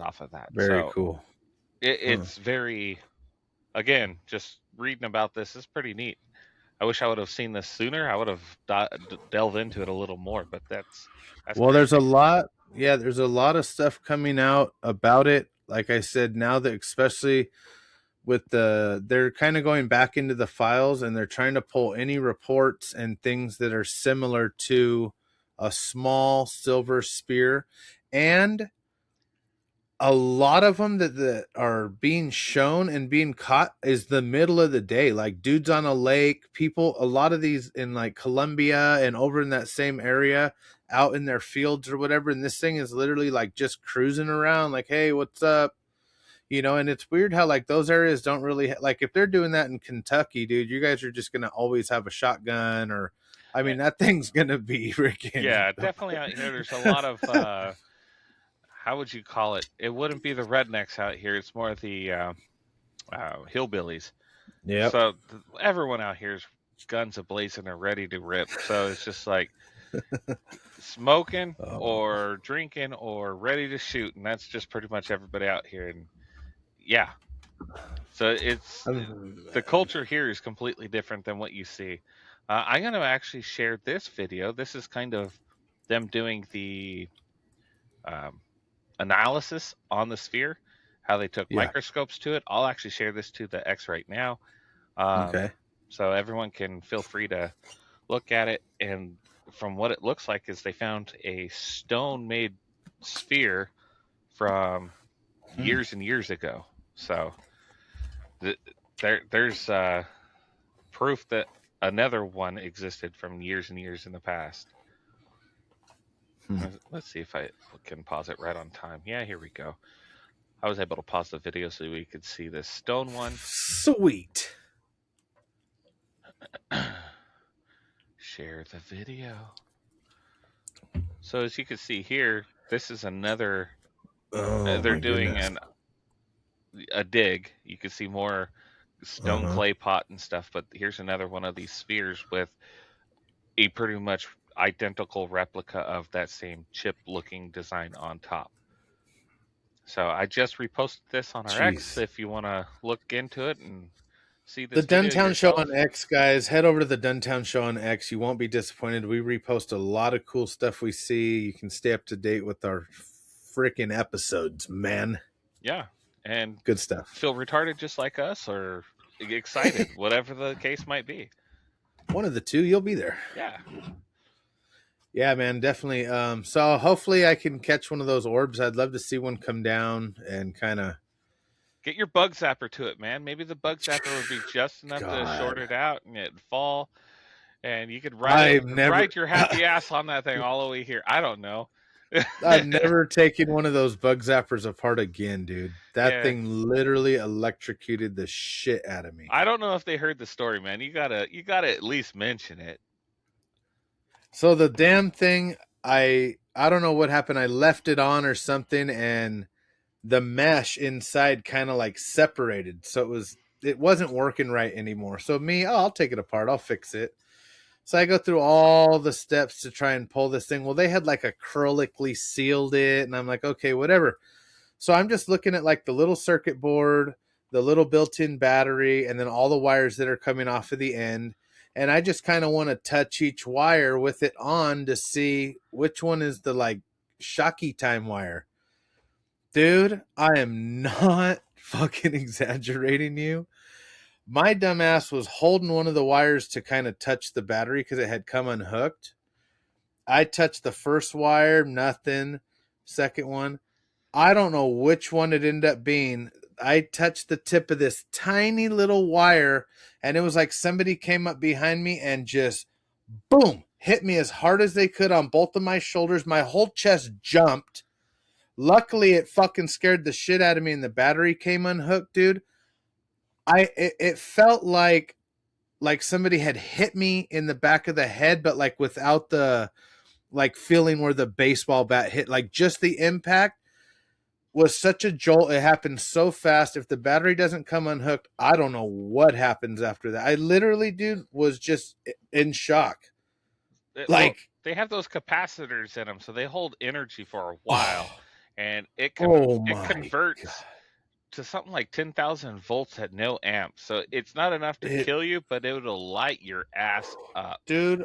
off of that. very So cool. Huh. it's very, again, just reading about this is pretty neat. I wish I would have seen this sooner. I would have delved into it a little more, but that's Well, there's a crazy. lot. Yeah, there's a lot of stuff coming out about it. Like I said, now that especially with they're kind of going back into the files and they're trying to pull any reports and things that are similar to a small silver spear. And a lot of them that are being shown and being caught is the middle of the day, like dudes on a lake, people, a lot of these in like Colombia and over in that same area out in their fields or whatever, and this thing is literally like just cruising around like, hey, what's up, you know. And it's weird how like those areas don't really like, if they're doing that in Kentucky, dude, you guys are just gonna always have a shotgun, or I Eh, mean that thing's gonna be freaking Yeah, definitely out here. There's a lot of how would you call it? It wouldn't be the rednecks out here. It's more the hillbillies. yep. So everyone out here is guns ablazing and ready to rip. So it's just like smoking Oh. or drinking or ready to shoot, and that's just pretty much everybody out here. And yeah, so it's the culture here is completely different than what you see. I'm going to actually share this video. This is kind of them doing the um, analysis on the sphere, how they took Yeah. microscopes to it. I'll actually share this to the X right now, um, Okay. so everyone can feel free to look at it. And from what it looks like, is they found a stone-made sphere from Hmm. years and years ago. So th- there's proof that another one existed from years and years in the past. Hmm. Let's see if I can pause it right on time. Yeah, here we go. I was able to pause the video so we could see this stone one. Sweet. Share the video. So as you can see here, this is another. Oh They're my doing goodness. a dig. You can see more Uh stone huh. clay pot and stuff. But here's another one of these spheres with a pretty much identical replica of that same chip-looking design on top. So I just reposted this on our X. Jeez. If you want to look into it and see The this video Duntown Show on yourself. X, guys. Head over to the Duntown Show on X. You won't be disappointed. We repost a lot of cool stuff we see. You can stay up to date with our freaking episodes, man. Yeah, and Good stuff. feel retarded just like us or excited, whatever the case might be. One of the two, you'll be there. Yeah. Yeah, man, definitely. So hopefully I can catch one of those orbs. I'd love to see one come down and kind of. Get your bug zapper to it, man. Maybe the bug zapper would be just enough to short God, it out and it'd fall, and you could I've never. ride your happy ass on that thing all the way here. I don't know. I've never taken one of those bug zappers apart again, dude. That Yeah, thing literally electrocuted the shit out of me. I don't know if they heard the story, man. You gotta at least mention it. So the damn thing, I don't know what happened. I left it on or something, and the mesh inside kind of like separated. So it wasn't working right anymore. So I'll take it apart. I'll fix it. So I go through all the steps to try and pull this thing. Well, they had like acrylically sealed it. And I'm like, okay, whatever. So I'm just looking at like the little circuit board, the little built-in battery, and then all the wires that are coming off of the end. And I just kind of want to touch each wire with it on to see which one is the like shocky time wire. Dude, I am not fucking exaggerating you. My dumbass was holding one of the wires to kind of touch the battery because it had come unhooked. I touched the first wire, nothing. Second one, I don't know which one it ended up being. I touched the tip of this tiny little wire, and it was like somebody came up behind me and just boom, hit me as hard as they could on both of my shoulders. My whole chest jumped. Luckily, it fucking scared the shit out of me, and the battery came unhooked, dude. It felt like somebody had hit me in the back of the head, but like without the like feeling where the baseball bat hit. Like just the impact was such a jolt. It happened so fast. If the battery doesn't come unhooked, I don't know what happens after that. I literally, dude, was just in shock. Well, Like, they have those capacitors in them, so they hold energy for a while, and it my converts God. to something like 10,000 volts at no amps. So it's not enough to kill you, but it'll light your ass up. Dude,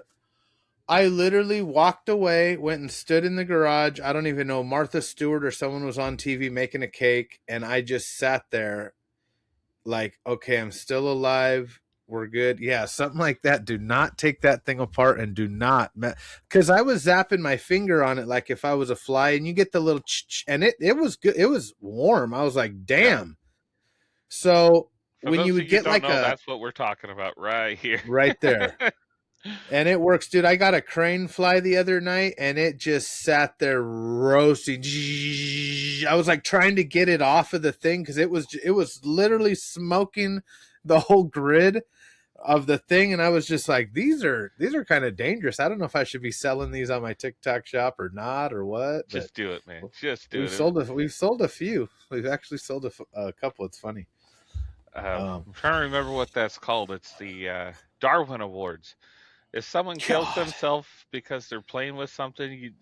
I literally walked away, went and stood in the garage. I don't even know, Martha Stewart or someone was on TV making a cake, and I just sat there like, okay, I'm still alive. We're good. Yeah, something like that. Do not take that thing apart and do not, because I was zapping my finger on it like if I was a fly, and you get the little and it was good. It was warm. I was like, damn. Yeah. So For when those you of would you get don't like know, that's what we're talking about right here. right there. And it works, dude. I got a crane fly the other night, and it just sat there roasting. I was like trying to get it off of the thing because it was literally smoking the whole grid of the thing, and I was just like, these are kind of dangerous. I don't know if I should be selling these on my TikTok shop or not, or what. Just do it, man. Just do it. We've sold a few. We've actually sold a couple. It's funny. I'm trying to remember what that's called. It's the Darwin Awards. If someone kills themselves because they're playing with something,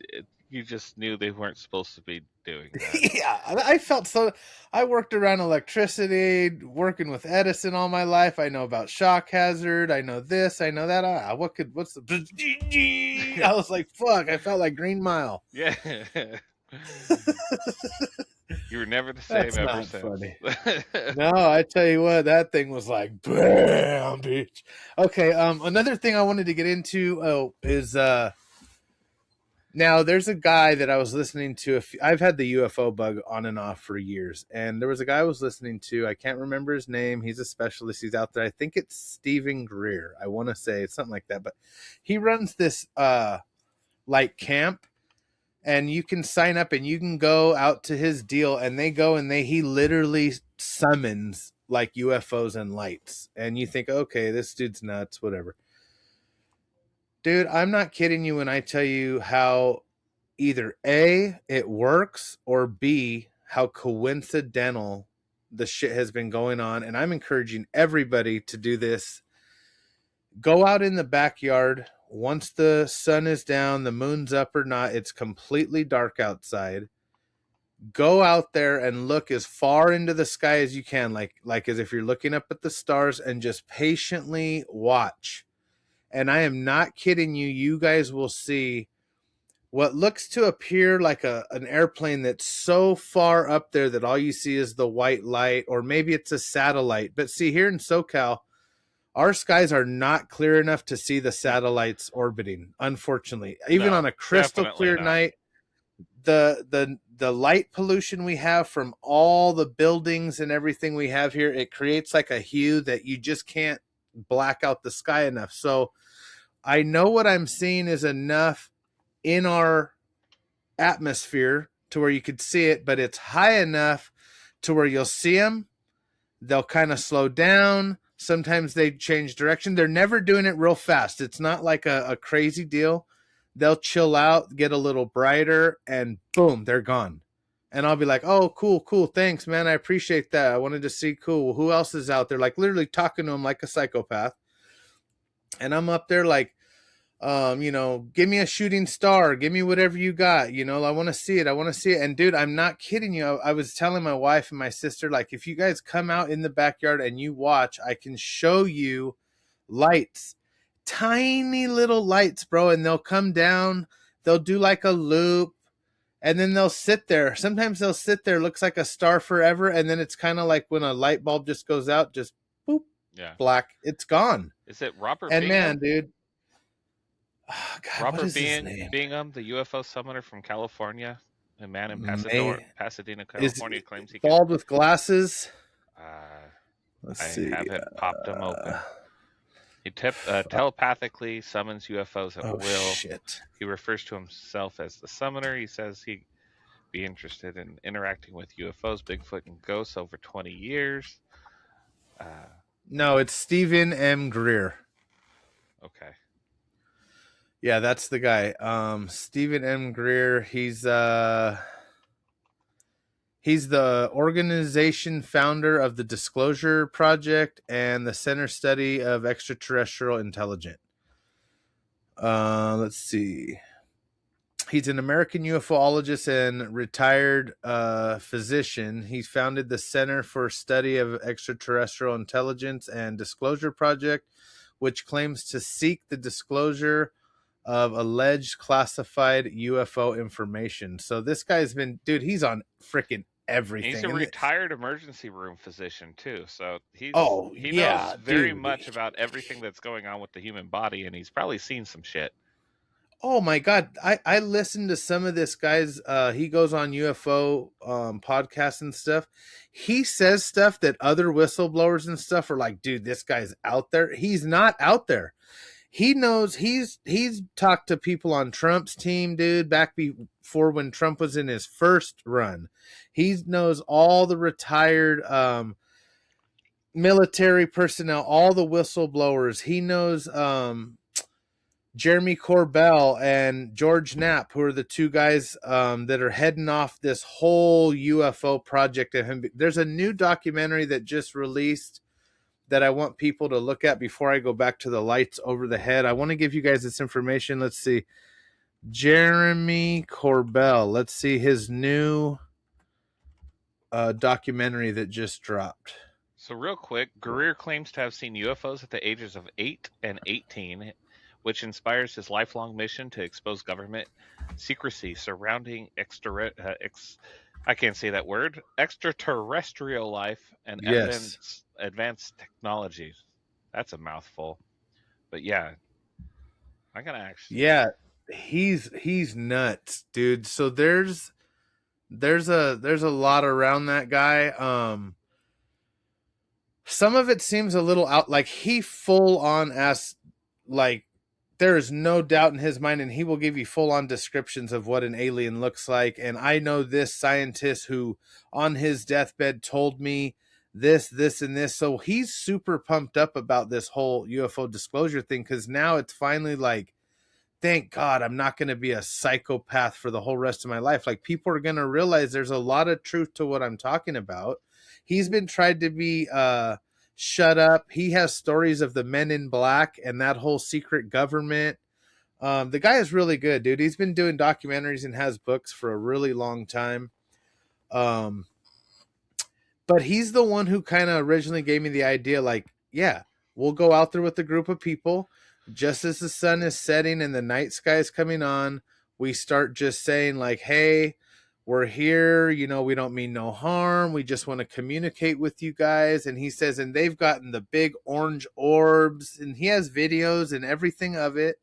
you just knew they weren't supposed to be doing that. Yeah, I felt so. I worked around electricity, working with Edison all my life. I know about shock hazard. I know this. I know that. What's the? I was like, fuck. I felt like Green Mile. Yeah. You were never the same ever since. Funny. No, I tell you what, that thing was like, bam, bitch. Okay, another thing I wanted to get into is now there's a guy that I was listening to. I've had the UFO bug on and off for years, and there was a guy I was listening to. I can't remember his name. He's a specialist. He's out there. I think it's Stephen Greer. I want to say it's something like that, but he runs this like camp. And you can sign up and you can go out to his deal, and they go and he literally summons like UFOs and lights. And you think, okay, this dude's nuts, whatever. Dude, I'm not kidding you when I tell you how either A, it works, or B, how coincidental the shit has been going on. And I'm encouraging everybody to do this. Go out in the backyard. Once the sun is down, the moon's up or not, it's completely dark outside. Go out there and look as far into the sky as you can, like as if you're looking up at the stars, and just patiently watch. And I am not kidding you. You guys will see what looks to appear like an airplane that's so far up there that all you see is the white light, or maybe it's a satellite. But see, here in SoCal, our skies are not clear enough to see the satellites orbiting, unfortunately. Even on a crystal clear night, the light pollution we have from all the buildings and everything we have here, it creates like a hue that you just can't black out the sky enough. So I know what I'm seeing is enough in our atmosphere to where you could see it, but it's high enough to where you'll see them. They'll kind of slow down. Sometimes they change direction. They're never doing it real fast. It's not like a crazy deal. They'll chill out, get a little brighter, and boom, they're gone. And I'll be like, oh, cool, thanks, man, I appreciate that. I wanted to see, cool, who else is out there? Like literally talking to him like a psychopath. And I'm up there like, give me a shooting star, give me whatever you got, I want to see it, and dude, I'm not kidding you. I was telling my wife and my sister, like, if you guys come out in the backyard and you watch, I can show you lights, tiny little lights, bro, and they'll come down, they'll do like a loop, and then they'll sit there. Sometimes they'll sit there, looks like a star forever, and then it's kind of like when a light bulb just goes out, just boop, Yeah. black, it's gone. Is it Robert And man, Bingham? dude, oh, God, what Robert is his name? Bingham, the UFO summoner from California, a man in May Pasadena, is California, claims he can. bald with glasses. Uh, Let's I see. haven't popped him open. He telepathically summons UFOs at Oh will. shit! He refers to himself as the summoner. He says he'd be interested in interacting with UFOs, Bigfoot, and ghosts over 20 years. No, it's Stephen M. Greer. Okay. Yeah, that's the guy. Stephen M. Greer. He's the organization founder of the Disclosure Project and the Center Study of Extraterrestrial Intelligence. Let's see. He's an American ufologist and retired physician. He founded the Center for Study of Extraterrestrial Intelligence and Disclosure Project, which claims to seek the disclosure of alleged classified UFO information. So this guy's been, dude, he's on freaking everything. He's a retired emergency room physician too, so he knows very dude, much about everything that's going on with the human body, and he's probably seen some shit. Oh my God. I listened to some of this guy's, he goes on UFO podcasts and stuff. He says stuff that other whistleblowers and stuff are like, dude, this guy's out there. He's not out there. He knows. He's talked to people on Trump's team, dude, back before when Trump was in his first run. He knows all the retired military personnel, all the whistleblowers. He knows Jeremy Corbell and George Knapp, who are the two guys that are heading off this whole UFO project of him. There's a new documentary that just released that I want people to look at before I go back to the lights over the head. I want to give you guys this information. Let's see. Jeremy Corbell. Let's see his new documentary that just dropped. So real quick, Greer claims to have seen UFOs at the ages of 8 and 18, which inspires his lifelong mission to expose government secrecy surrounding I can't say that word, extraterrestrial life and advanced technologies. That's a mouthful. But yeah, I gotta actually. Yeah, he's nuts, dude. So there's a lot around that guy. Some of it seems a little out, like he full on ass, like there is no doubt in his mind, and he will give you full on descriptions of what an alien looks like. And I know this scientist who on his deathbed told me this, and this. So he's super pumped up about this whole UFO disclosure thing, because now it's finally like, thank God I'm not going to be a psychopath for the whole rest of my life. Like, people are going to realize there's a lot of truth to what I'm talking about. He's been tried to be shut up. He has stories of the Men in Black and that whole secret government. The guy is really good, dude. He's been doing documentaries and has books for a really long time. But he's the one who kind of originally gave me the idea, like, yeah, we'll go out there with a group of people. Just as the sun is setting and the night sky is coming on, we start just saying like, hey, we're here. We don't mean no harm. We just want to communicate with you guys. And he says, and they've gotten the big orange orbs, and he has videos and everything of it.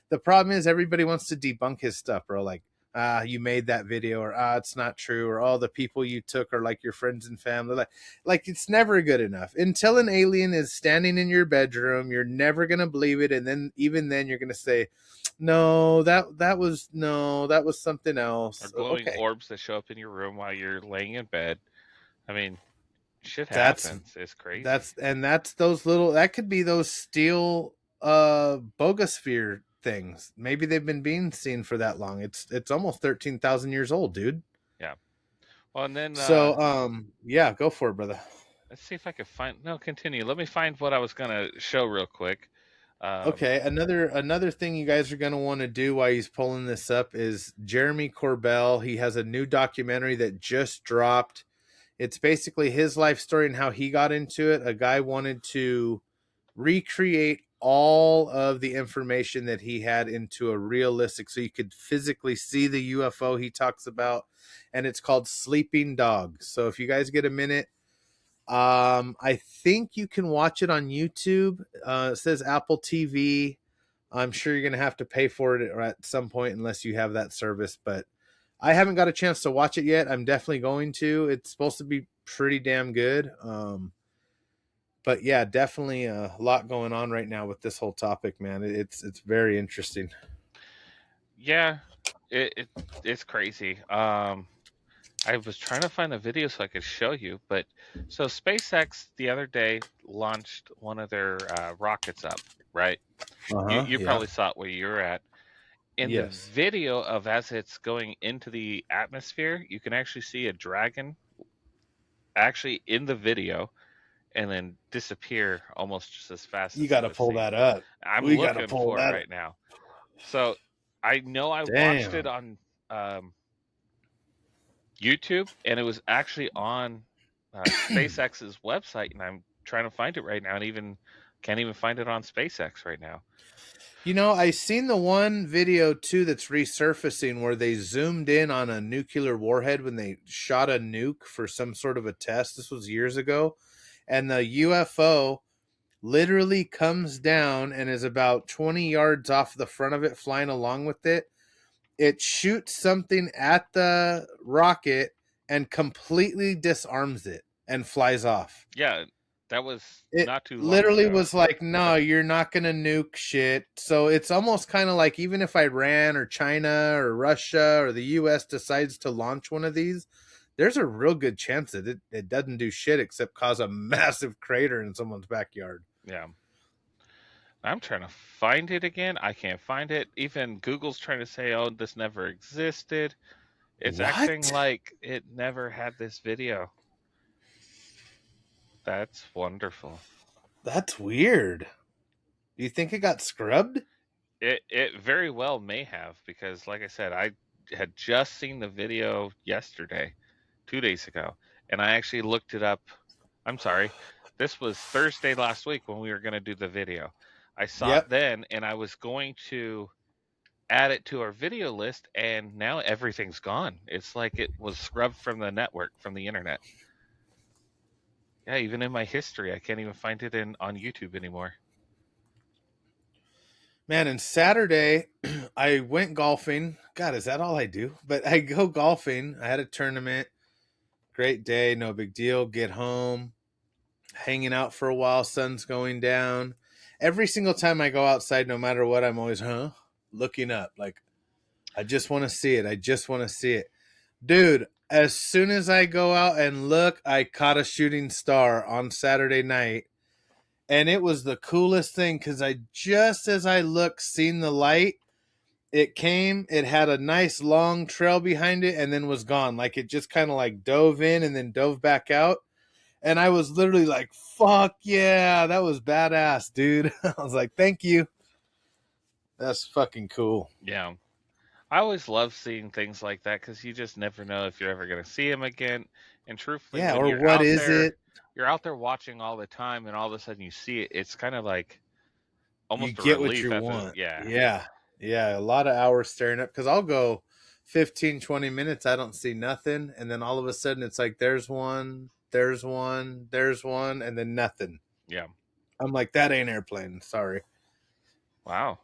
The problem is everybody wants to debunk his stuff, bro. Like, you made that video, or it's not true, or all the people you took are like your friends and family. Like it's never good enough. Until an alien is standing in your bedroom, you're never gonna believe it, and then even then you're gonna say, no, that was something else. Or glowing orbs that show up in your room while you're laying in bed. I mean, shit happens. It's crazy. That's those little, that could be those steel bogosphere things. Maybe they've been being seen for that long. It's almost 13,000 years old, dude. Yeah. Well, and then So, yeah, go for it, brother. let's see if I could find. No, continue. Let me find what I was gonna show real quick. Um, Okay, another thing you guys are going to want to do while he's pulling this up is Jeremy Corbell. He has a new documentary that just dropped. It's basically his life story and how he got into it. A guy wanted to recreate all of the information that he had into a realistic, so you could physically see the UFO he talks about, and it's called Sleeping Dogs. So if you guys get a minute, I think you can watch it on YouTube. It says Apple TV. I'm sure you're gonna have to pay for it at some point unless you have that service, but I haven't got a chance to watch it yet. I'm definitely going to. It's supposed to be pretty damn good. But yeah, definitely a lot going on right now with this whole topic, man. It's very interesting. yeah, it it's crazy. I was trying to find a video so I could show you, but so SpaceX the other day launched one of their rockets up, right? Uh You huh. you Yeah. probably saw it where you're at. In the Yes. video of as it's going into the atmosphere, you can actually see a dragon actually in the video and then disappear almost just as fast You as got it to was pull seen. that up. I'm We got to looking pull for it that. right now. So I know I watched it Damn. on YouTube, and it was actually on SpaceX's website, and I'm trying to find it right now, and even can't even find it on SpaceX right now. You know, I seen the one video too that's resurfacing where they zoomed in on a nuclear warhead when they shot a nuke for some sort of a test. This was years ago. And the UFO literally comes down and is about 20 yards off the front of it, flying along with it. It shoots something at the rocket and completely disarms it and flies off. Yeah, that was It not too long literally ago. was like, no, you're not going to nuke shit. So it's almost kind of like even if Iran or China or Russia or the US decides to launch one of these, there's a real good chance that it doesn't do shit except cause a massive crater in someone's backyard. Yeah. I'm trying to find it again. I can't find it. Even Google's trying to say, oh, this never existed. It's acting What? like it never had this video. That's wonderful. That's weird. Do you think it got scrubbed? It very well may have, because like I said, I had just seen the video yesterday, 2 days ago, and I actually looked it up. I'm sorry, this was Thursday last week when we were going to do the video. I saw it Yep. then, and I was going to add it to our video list, and now everything's gone. It's like it was scrubbed from the network, from the internet. Yeah, even in my history, I can't even find it in on YouTube anymore. Man, and Saturday I went golfing. God, is that all I do? But I go golfing. I had a tournament. Great day, no big deal. Get home, hanging out for a while, sun's going down. Every single time I go outside, no matter what, I'm always, looking up. Like, I just want to see it. I just want to see it. Dude, as soon as I go out and look, I caught a shooting star on Saturday night. And it was the coolest thing because I just as I looked, seen the light, it came, it had a nice long trail behind it and then was gone. Like it just kind of like dove in and then dove back out. And I was literally like, fuck yeah, that was badass, dude. I was like, thank you. That's fucking cool. Yeah, I always love seeing things like that because you just never know if you're ever going to see them again. And truthfully, Yeah, when or what is it? you're out there watching all the time, and all of a sudden you see it. It's kind of like You almost a get what relief you after. want. Yeah, Yeah. Yeah. A lot of hours staring up because I'll go 15, 20 minutes. I don't see nothing. And then all of a sudden it's like, there's one, there's one, there's one, and then nothing. yeah. I'm like, that ain't airplane. Sorry. Wow.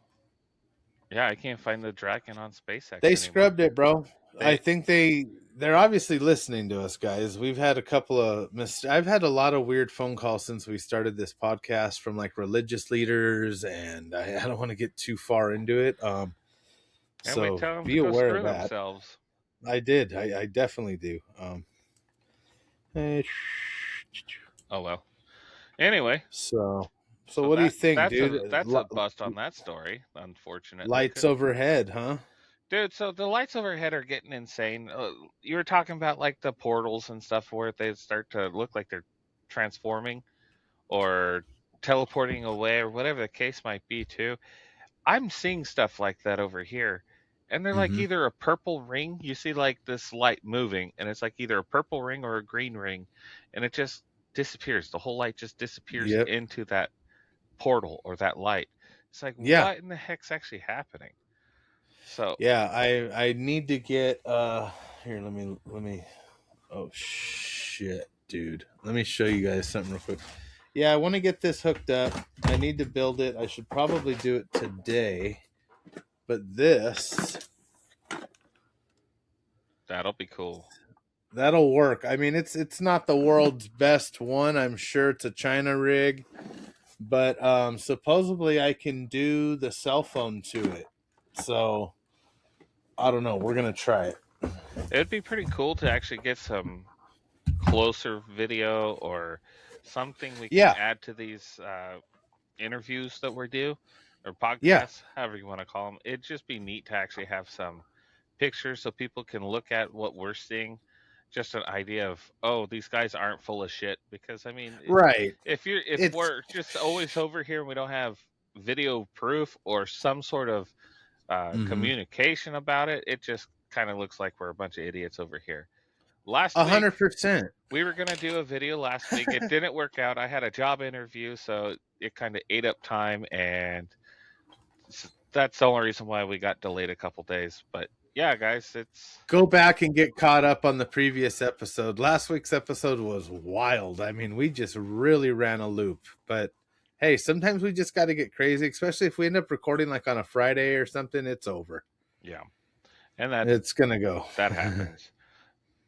Yeah, I can't find the Dragon on They SpaceX anymore. scrubbed it, bro. I They think they're obviously listening to us, guys. We've had a couple of I've had a lot of weird phone calls since we started this podcast from like religious leaders, and I don't want to get too far into it. and we So tell them to be go aware screw of that. themselves. I did. I definitely do. Eh, Oh well. Anyway, so so so what do you think, that's dude? a bust on that story, unfortunately. Lights overhead, huh? Dude, so the lights overhead are getting insane. You were talking about like the portals and stuff where they start to look like they're transforming or teleporting away or whatever the case might be too. I'm seeing stuff like that over here. And they're like Hmm. either a purple ring, you see like this light moving, and it's like either a purple ring or a green ring, and it just disappears. The whole light just disappears Yep. into that portal or that light. It's like, Yeah. what in the heck's actually happening? So Yeah. I need to get here, let me oh shit, dude. Let me show you guys something real quick. Yeah, I want to get this hooked up. I need to build it. I should probably do it today. But this that'll be cool. that'll work. I mean, it's not the world's best one. I'm sure it's a China rig, but supposedly I can do the cell phone to it. So I don't know. We're gonna try it. It would be pretty cool to actually get some closer video or something we can Yeah, add to these interviews that we do or yeah, podcasts, however you want to call them. It'd just be neat to actually have some pictures so people can look at what we're seeing. Just an idea of, oh, these guys aren't full of shit. Because I mean, right. if It's we're just always over here and we don't have video proof or some sort of mhm. communication about it, it just kind of looks like we're a bunch of idiots over here. Last a week, 100%. we were gonna do a video last week. It didn't work out. I had a job interview, so it kind of ate up time, and that's the only reason why we got delayed a couple days. But yeah, guys, it's Go back and get caught up on the previous episode. Last week's episode was wild. I mean, we just really ran a loop. But hey, sometimes we just got to get crazy, especially if we end up recording like on a Friday or something. It's over. yeah, and that It's gonna go. that happens.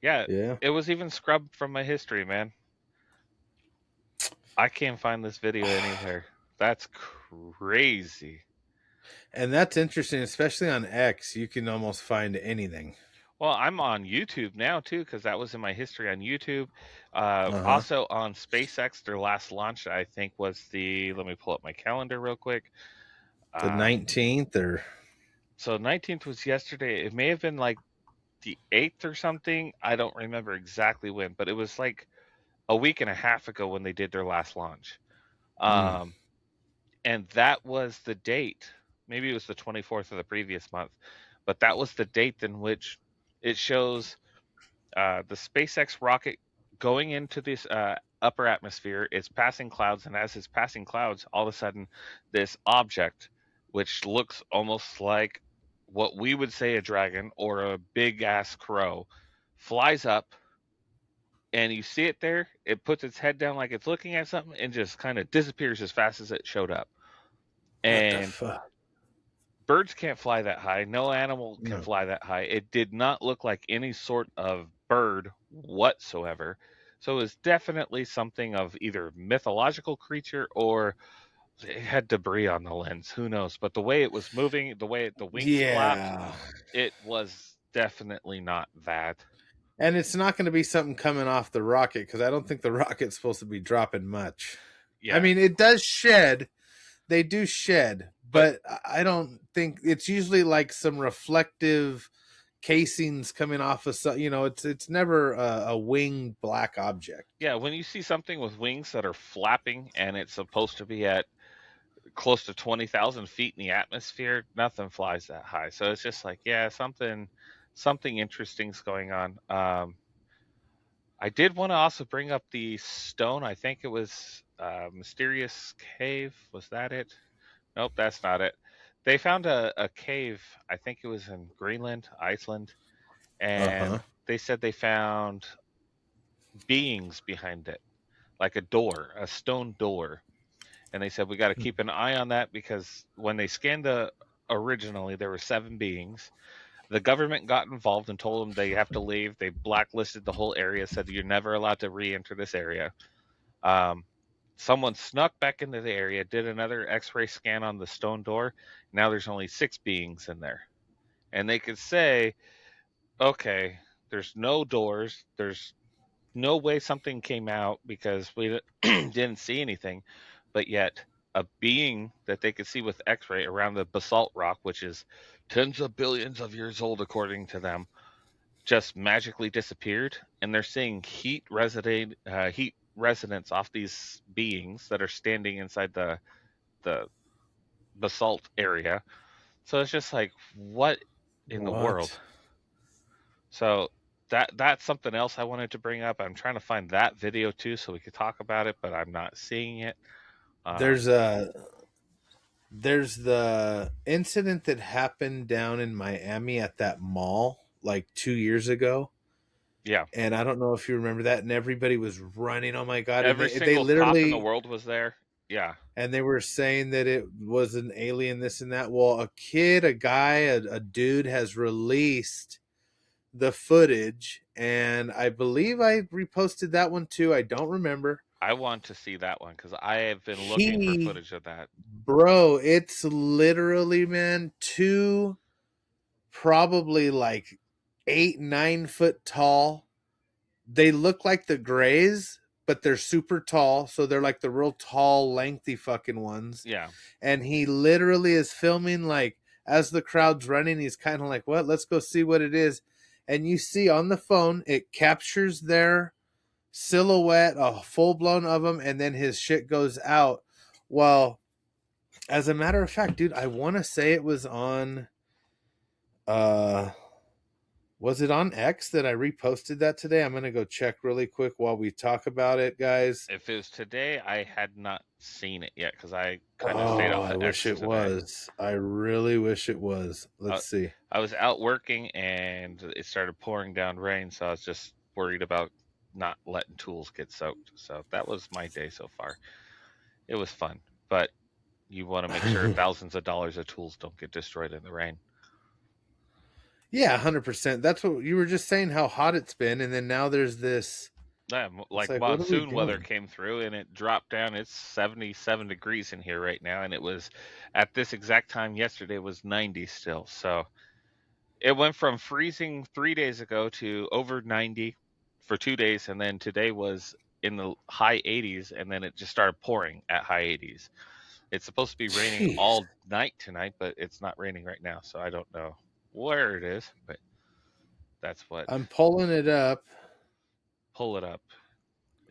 Yeah, Yeah, it was even scrubbed from my history, man. I can't find this video anywhere. That's crazy. and that's interesting, especially on X. You can almost find anything. Well, I'm on YouTube now too because that was in my history on YouTube. Uh huh. Also on SpaceX, their last launch I think was the. Let me pull up my calendar real quick. The Um, 19th, or 19th was yesterday. It may have been like the 8th or something. I don't remember exactly when, but it was like a week and a half ago when they did their last launch. mm, Um, and that was the date. Maybe it was the 24th of the previous month, but that was the date in which it shows the SpaceX rocket going into this upper atmosphere. It's passing clouds, and as it's passing clouds, all of a sudden, this object, which looks almost like what we would say a dragon or a big ass crow, flies up. And you see it there, it puts its head down like it's looking at something and just kind of disappears as fast as it showed up. what the And fuck? birds can't fly that high. No animal can No. fly that high. It did not look like any sort of bird whatsoever. So it was definitely something of either mythological creature or it had debris on the lens. Who knows? But the way it was moving, the way the wings flapped, Yeah. it was definitely not that. And it's not going to be something coming off the rocket because I don't think the rocket's supposed to be dropping much. I Yeah. mean, it does shed. They do shed, But but I don't think it's usually like some reflective casings coming off of some. It's never a winged black object. yeah, when you see something with wings that are flapping and it's supposed to be at close to 20,000 feet in the atmosphere, nothing flies that high. So it's just like, yeah, something interesting's going on. I did want to also bring up the stone. I think it was Mysterious Cave. Was that it? Nope, that's not it. They found a cave. I think it was in Greenland, Iceland, Uh and huh. they said they found beings behind it, like a door, a stone door. And they said we got to keep an eye on that because when they scanned the originally there were 7 beings. The government got involved and told them they have to leave. They blacklisted the whole area, said you're never allowed to re-enter this area. Um, Someone snuck back into the area, did another X-ray scan on the stone door. Now there's only 6 beings in there, and they could say, okay, there's no doors, there's no way something came out because we didn't see anything, but yet. a being that they could see with X-ray around the basalt rock, which is tens of billions of years old according to them, just magically disappeared, and they're seeing heat resonance off these beings that are standing inside the basalt area. So it's just like, what in the world? What? So that's something else I wanted to bring up. I'm trying to find that video too, so we could talk about it, but I'm not seeing it. There's the incident that happened down in Miami at that mall like 2 years ago. Yeah, And I don't know if you remember that. And everybody was running. Oh my god! And every they single cop in the literally, world was there. Yeah, and they were saying that it was an alien, this and that. Well, a guy, a dude has released the footage, and I believe I reposted that one too. I don't remember. I want to see that one because I have been looking for He, footage of that. bro, it's literally, man, two probably like 8, 9 foot tall. They look like the grays, but they're super tall. So they're like the real tall, lengthy fucking ones. Yeah, And he literally is filming, like, as the crowd's running, he's kind of like, what? Let's go see what it is. And you see on the phone, it captures their silhouette, a full blown of them, and then his shit goes out. Well, as a matter of fact, dude, I want to say it uh was it on X that I reposted that today? I'm going to go check really quick while we talk about it, guys. if it was today, I had not seen it yet because I kind of stayed Oh, off I of wish X it today. was. I really wish it was. I, Let's see. I was out working and it started pouring down rain, so I was just worried about not letting tools get soaked. So that was my day so far. It was fun, but you want to make sure thousands of dollars of tools don't get destroyed in the rain. Yeah, 100%. That's what you were just saying, how hot it's been. And then now there's this. Yeah, It's like like, what are we monsoon weather doing? came through and it dropped down. It's 77 degrees in here right now, and it was at this exact time yesterday was 90 still. So it went from freezing 3 days ago to over 90 for 2 days, and then today was in the high 80s, and then it just started pouring at high 80s. It's supposed to be raining Jeez. all night tonight, but it's not raining right now, so I don't know where it is, but that's what. I'm pulling it up. Pull it up.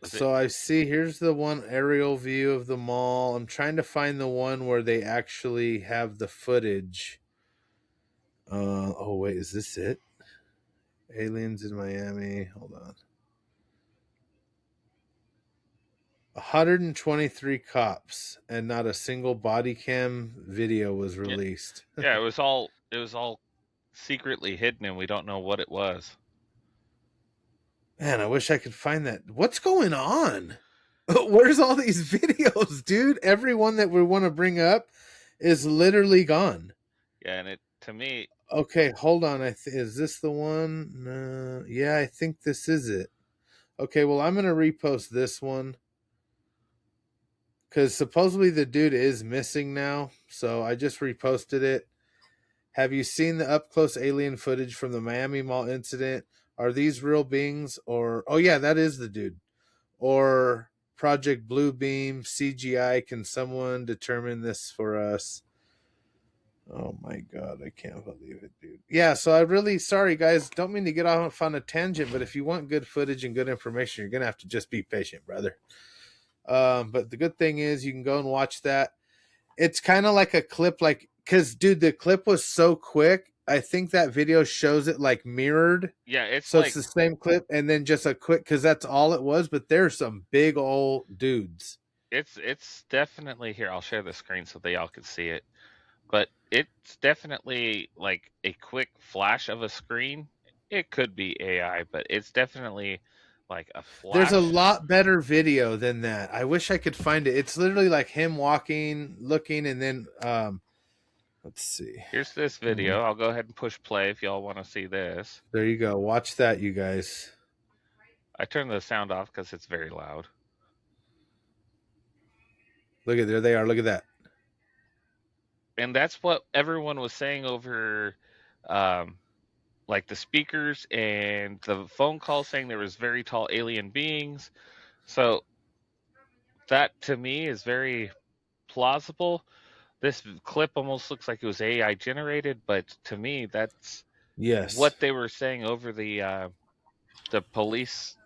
Is it? So I see here's the one aerial view of the mall. I'm trying to find the one where they actually have the footage. Oh wait, is this it? Aliens in Miami. Hold on. 123 cops and not a single body cam video was Yeah, released. yeah. It was all secretly hidden, and we don't know what it was. Man, I wish I could find that. What's going on? Where's all these videos, dude? Every one that we want to bring up is literally gone. Yeah, and it to me, Okay, hold on. Is this the one? No. Yeah, I think this is it. Okay, well, I'm going to repost this one because supposedly the dude is missing now. So I just reposted it. Have you seen the up close alien footage from the Miami Mall incident? Are these real beings or oh yeah, that is the dude. Or Project Bluebeam CGI, can someone determine this for us? Oh my god, I can't believe it, dude. Yeah, so I really sorry guys, don't mean to get off on a tangent, but if you want good footage and good information, you're gonna have to just be patient, brother. But the good thing is you can go and watch that. It's kind of like a clip, like because dude, the clip was so quick. I think that video shows it like mirrored, yeah, it's so it's like the same clip and then just a quick because that's all it was. But there's some big old dudes. it's definitely here. I'll share the screen so they all can see it. But it's definitely like a quick flash of a screen. It could be AI, but it's definitely like a There's a flash. lot better video than that. I wish I could find it. It's literally like him walking, looking, and then let's see. Here's this video. I'll go ahead and push play if y'all want to see this. There you go. Watch that, you guys. I turned the sound off because it's very loud. Look at there they are. Look at that. And that's what everyone was saying over um, like the speakers and the phone call saying there was very tall alien beings. So that to me is very plausible. This clip almost looks like it was AI generated, but to me, that's Yes. what they were saying over the police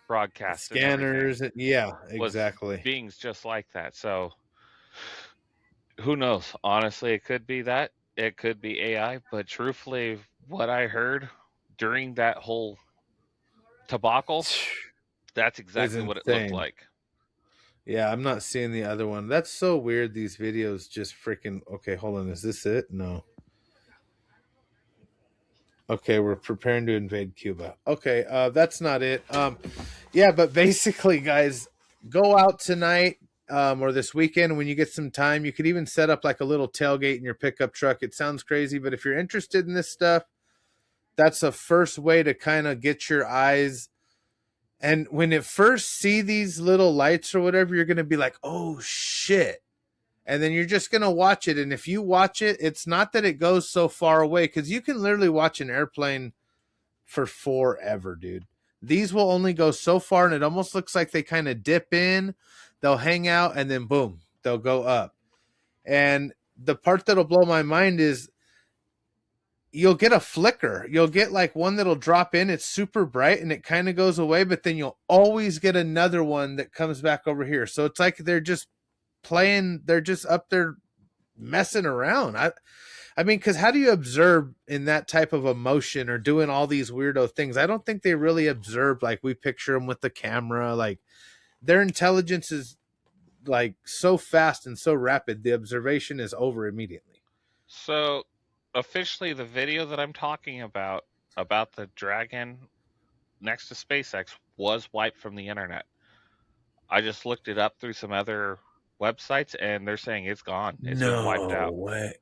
broadcast and everything Scanners. Yeah, was exactly. beings just like that. So who knows? Honestly, it could be that. It could be AI, but truthfully, what I heard during that whole debacle, that's Is exactly what it looked insane. like. Yeah, I'm not seeing the other one. That's so weird. These videos just freaking. Okay, hold on. Is this it? No. Okay, we're preparing to invade Cuba. Okay, that's not it. Yeah, but basically, guys, go out tonight or this weekend when you get some time. You could even set up like a little tailgate in your pickup truck. It sounds crazy, but if you're interested in this stuff, that's a first way to kind of get your eyes. And when it first see these little lights or whatever, you're gonna be like, "Oh shit!" And then you're just gonna watch it. And if you watch it, it's not that it goes so far away because you can literally watch an airplane for forever, dude. These will only go so far, and it almost looks like they kind of dip in, they'll hang out, and then boom, they'll go up. And the part that'll blow my mind is you'll get a flicker. You'll get like one that'll drop in, it's super bright and it kind of goes away, but then you'll always get another one that comes back over here. So it's like they're just playing, they're just up there messing around. I mean, because how do you observe in that type of emotion or doing all these weirdo things? I don't think they really observe like we picture them with the camera. Like their intelligence is like so fast and so rapid. The observation is over immediately. So, officially, the video that I'm talking about the Dragon next to SpaceX was wiped from the internet. I just looked it up through some other websites and they're saying it's gone. It's been wiped No out. way.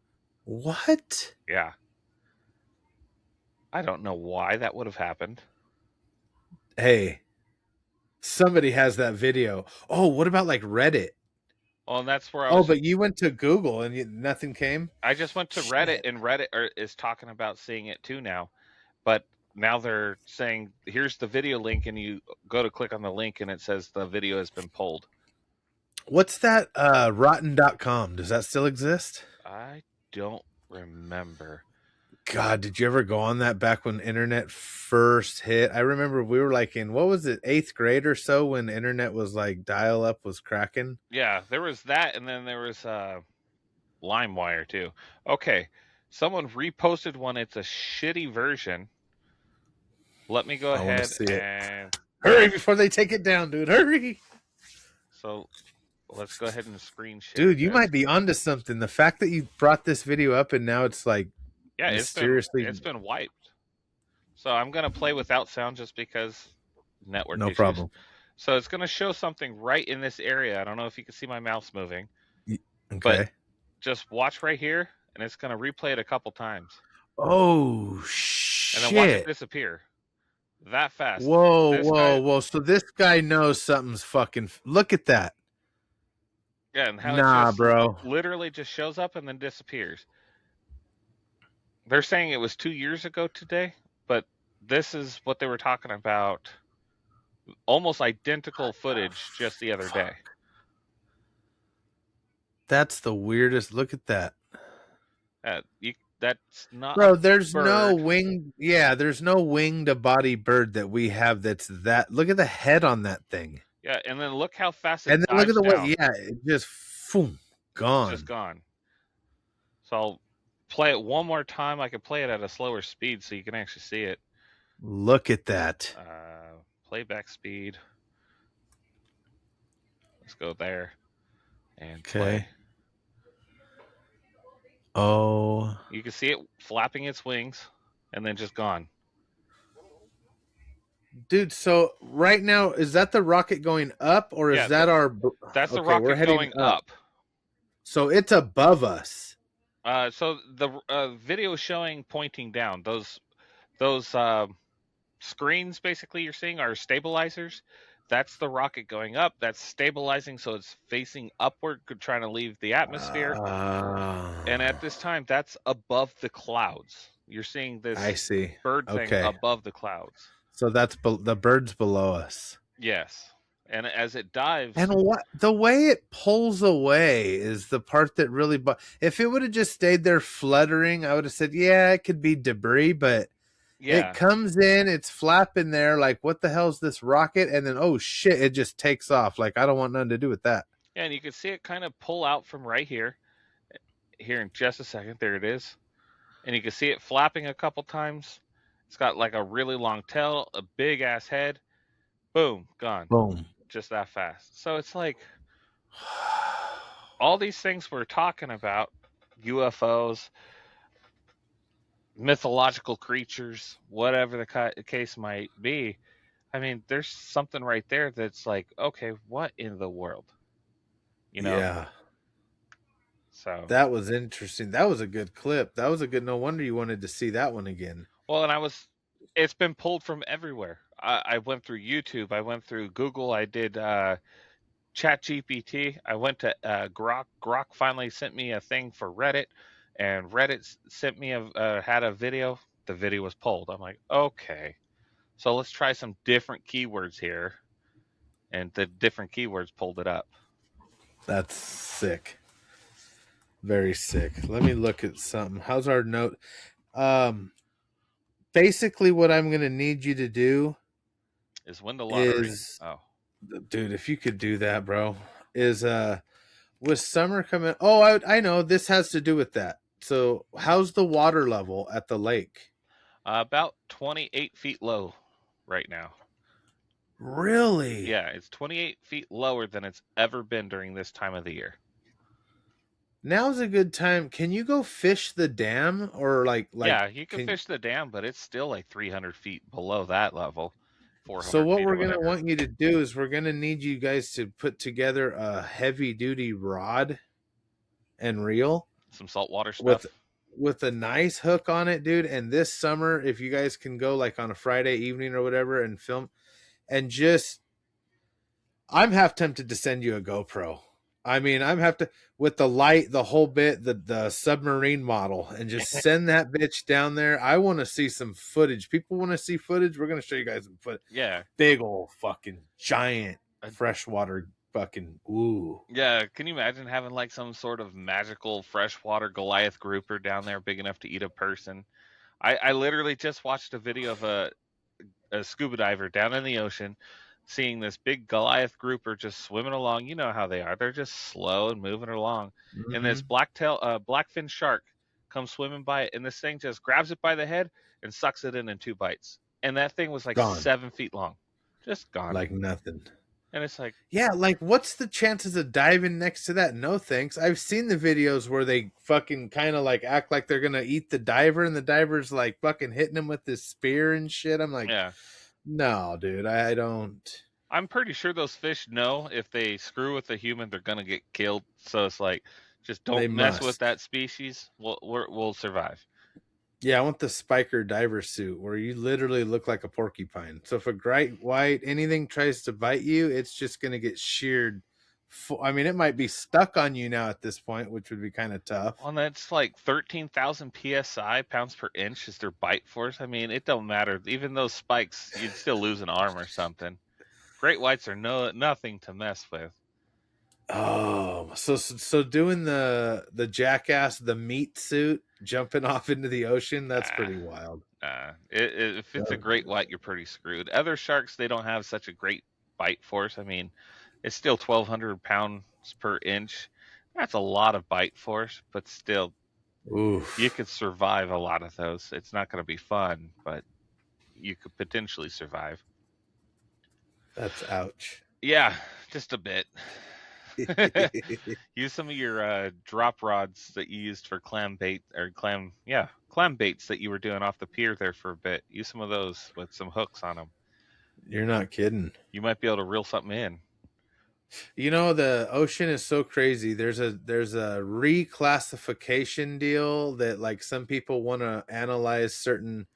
What? Yeah. I don't know why that would have happened. Hey, somebody has that video. Oh, what about like Reddit? Well, and that's where I Oh, was just but you went to Google and nothing came? I just went to Reddit Shit. and Reddit is talking about seeing it too now. But now they're saying here's the video link and you go to click on the link and it says the video has been pulled. What's that rotten.com? Does that still exist? I don't remember. God, did you ever go on that back when internet first hit? I remember we were like in what was it, 8th grade or so when internet was like dial up was cracking. Yeah, there was that and then there was LimeWire too. Okay. Someone reposted one. It's a shitty version. Let me go I want to ahead see it. and Hurry before they take it down, dude. Hurry. so let's go ahead and screen share Dude, you this. might be onto something. The fact that you brought this video up and now it's like Yeah, mysteriously it's been wiped. So I'm gonna play without sound just because network no issues. problem. So it's gonna show something right in this area. I don't know if you can see my mouse moving, but Okay. just watch right here, and it's gonna replay it a couple times, Oh and then watch it shit. disappear that fast. Whoa, This guy, whoa, whoa. So this guy knows something's fucking look at that. yeah, and how it Nah, just bro. literally just shows up and then disappears. They're saying it was 2 years ago today, but this is what they were talking about. Almost identical footage just the other day. That's the weirdest. Look at that. That's not a Bro, there's no bird. wing. Yeah, there's no winged body bird that we have that's that. Look at the head on that thing. Yeah, and then look how fast And it then look at dives the way, down. yeah, it just, boom, It's just gone. gone. So I'll play it one more time. I can play it at a slower speed so you can actually see it. Look at that. Playback speed. Let's go there and play. Okay. Oh, You can see it flapping its wings and then just gone. dude. So right now, is that the rocket going up or is Yeah, that our? that's the Okay, we're rocket heading going up. up. So it's above us. So the video is showing pointing down. Those screens basically you're seeing are stabilizers. That's the rocket going up. That's stabilizing, so it's facing upward, trying to leave the atmosphere. And at this time, that's above the clouds. You're seeing I this see. bird thing Okay, above the clouds. so that's the birds below us. Yes. And as it dives, And what the way it pulls away is the part that really. If it would have just stayed there fluttering, I would have said, "Yeah, it could be debris." But it yeah, comes in, it's flapping there, like, "What the hell's this rocket?" And then, oh shit, it just takes off. Like, I don't want nothing to do with that. yeah, and you can see it kind of pull out from right here. Here in just a second, there it is, and you can see it flapping a couple times. It's got like a really long tail, a big ass head. Boom, gone, Boom. just that fast. So it's like all these things we're talking about, UFOs, mythological creatures, whatever the case might be. I mean, there's something right there that's like, okay, what in the world, you know? Yeah. So, That was interesting. That was a good clip. That was a good. No wonder you wanted to see that one again. well, and it's been pulled from everywhere. I went through YouTube, I went through Google, I did Chat GPT, I went to Grok. Grok finally sent me a thing for Reddit, and Reddit sent me had a video. The video was pulled. I'm like, okay, so let's try some different keywords here, and the different keywords pulled it up. That's sick. Very sick. Let me look at something. How's our note? Um, Basically, what I'm going to need you to do Is win the lottery. is, Oh, dude, if you could do that, bro, is with summer coming. Oh, I know this has to do with that. So, how's the water level at the lake? about 28 feet low right now. Really? Yeah, it's 28 feet lower than it's ever been during this time of the year. Now's a good time. Can you go fish the dam or like Yeah, you can can fish the dam, but it's still like 300 feet below that level, so 400 what feet or we're going to whatever. want you to do is we're going to need you guys to put together a heavy duty rod and reel Some saltwater with stuff. a nice hook on it, dude. And this summer, if you guys can go like on a Friday evening or whatever and film and just, I'm half tempted to send you a GoPro. I mean, I'm have to with the light, the whole bit, the submarine model, and just send that bitch down there. I want to see some footage. People want to see footage. We're gonna show you guys some footage. Yeah. Big old fucking giant Uh, freshwater fucking ooh. yeah, can you imagine having like some sort of magical freshwater Goliath grouper down there big enough to eat a person? I literally just watched a video of a scuba diver down in the ocean seeing this big Goliath grouper just swimming along. You know how they are. They're just slow and moving along. And this Mm-hmm. blackfin shark comes swimming by it, and this thing just grabs it by the head and sucks it in 2 bites. And that thing was like Gone 7 feet long. Just gone. like nothing. And it's like, Yeah, like what's the chances of diving next to that? No thanks. I've seen the videos where they fucking kind of like act like they're gonna eat the diver, and the diver's like fucking hitting him with this spear and shit. I'm like, yeah. no, dude, I don't. I'm pretty sure those fish know if they screw with a human, they're gonna get killed. So it's like, just They don't mess with must. that species. We'll survive. Yeah, I want the spiker diver suit where you literally look like a porcupine. So if a great white anything tries to bite you, it's just gonna get sheared. I mean, it might be stuck on you now at this point, which would be kind of tough. Well, that's like 13,000 psi, pounds per inch, is their bite force. I mean, it don't matter. Even those spikes, you'd still lose an arm or something. Great whites are nothing to mess with. Oh, so doing the jackass the meat suit jumping off into the ocean, that's Nah, pretty wild. nah. If it's a great white, you're pretty screwed. Other sharks, they don't have such a great bite force. I mean, it's still 1,200 pounds per inch. That's a lot of bite force, but still, you Oof, could survive a lot of those. It's not going to be fun, but you could potentially survive. that's ouch. Yeah, just a bit. Use some of your drop rods that you used for clam bait or clam baits that you were doing off the pier there for a bit. Use some of those with some hooks on them. You're not kidding. You might be able to reel something in. You know the ocean is so crazy. There's a reclassification deal that like some people want to analyze certain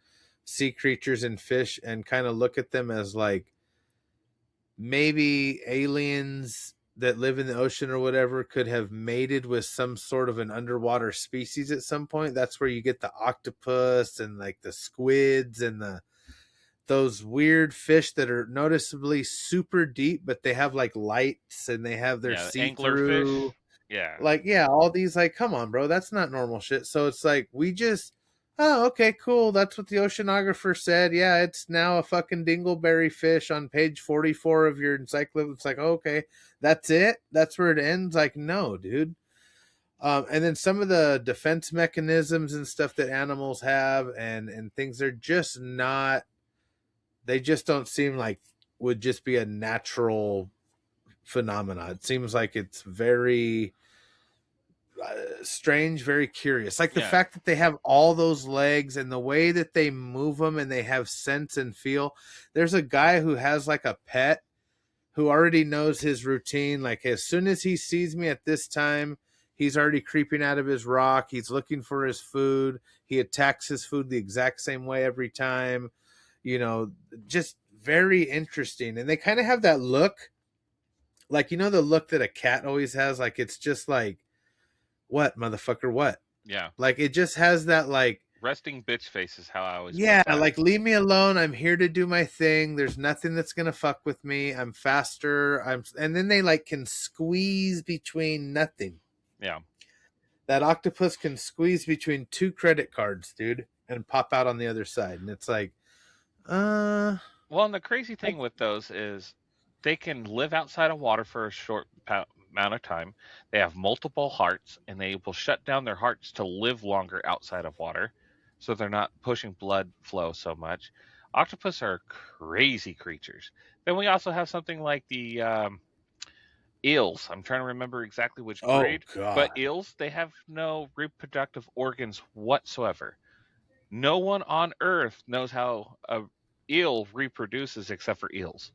sea creatures and fish and kind of look at them as like maybe aliens that live in the ocean or whatever could have mated with some sort of an underwater species at some point. That's where you get the octopus and like the squids and those weird fish that are noticeably super deep, but they have like lights and they have their Yeah, see anglerfish. through. Yeah, Like, yeah, all these, like, come on, bro, that's not normal shit. So it's like, we just, oh, okay, cool. That's what the oceanographer said. Yeah, it's now a fucking dingleberry fish on page 44 of your encyclopedia. It's like, okay, that's it. That's where it ends. Like, no, dude. And then some of the defense mechanisms and stuff that animals have and things are just not, they just don't seem like would just be a natural phenomena. It seems like it's very strange, very curious. Like the yeah, fact that they have all those legs and the way that they move them and they have sense and feel. There's a guy who has like a pet who already knows his routine. Like as soon as he sees me at this time, he's already creeping out of his rock. He's looking for his food. He attacks his food the exact same way every time. You know, just very interesting. And they kind of have that look, like, you know, the look that a cat always has. Like it's just like, what, motherfucker, what? yeah. Like it just has that, like, Resting bitch face is how I always yeah, put that. like leave me alone. I'm here to do my thing. There's nothing that's gonna fuck with me. I'm faster. And then they like can squeeze between nothing. Yeah. That octopus can squeeze between two credit cards, dude, and pop out on the other side. And it's like, uh, Well, and the crazy thing with those is they can live outside of water for a short amount of time. They have multiple hearts, and they will shut down their hearts to live longer outside of water, so they're not pushing blood flow so much. Octopus are crazy creatures. Then we also have something like the eels. I'm trying to remember exactly which oh grade, but god. eels, they have no reproductive organs whatsoever. No one on Earth knows how a eel reproduces except for eels.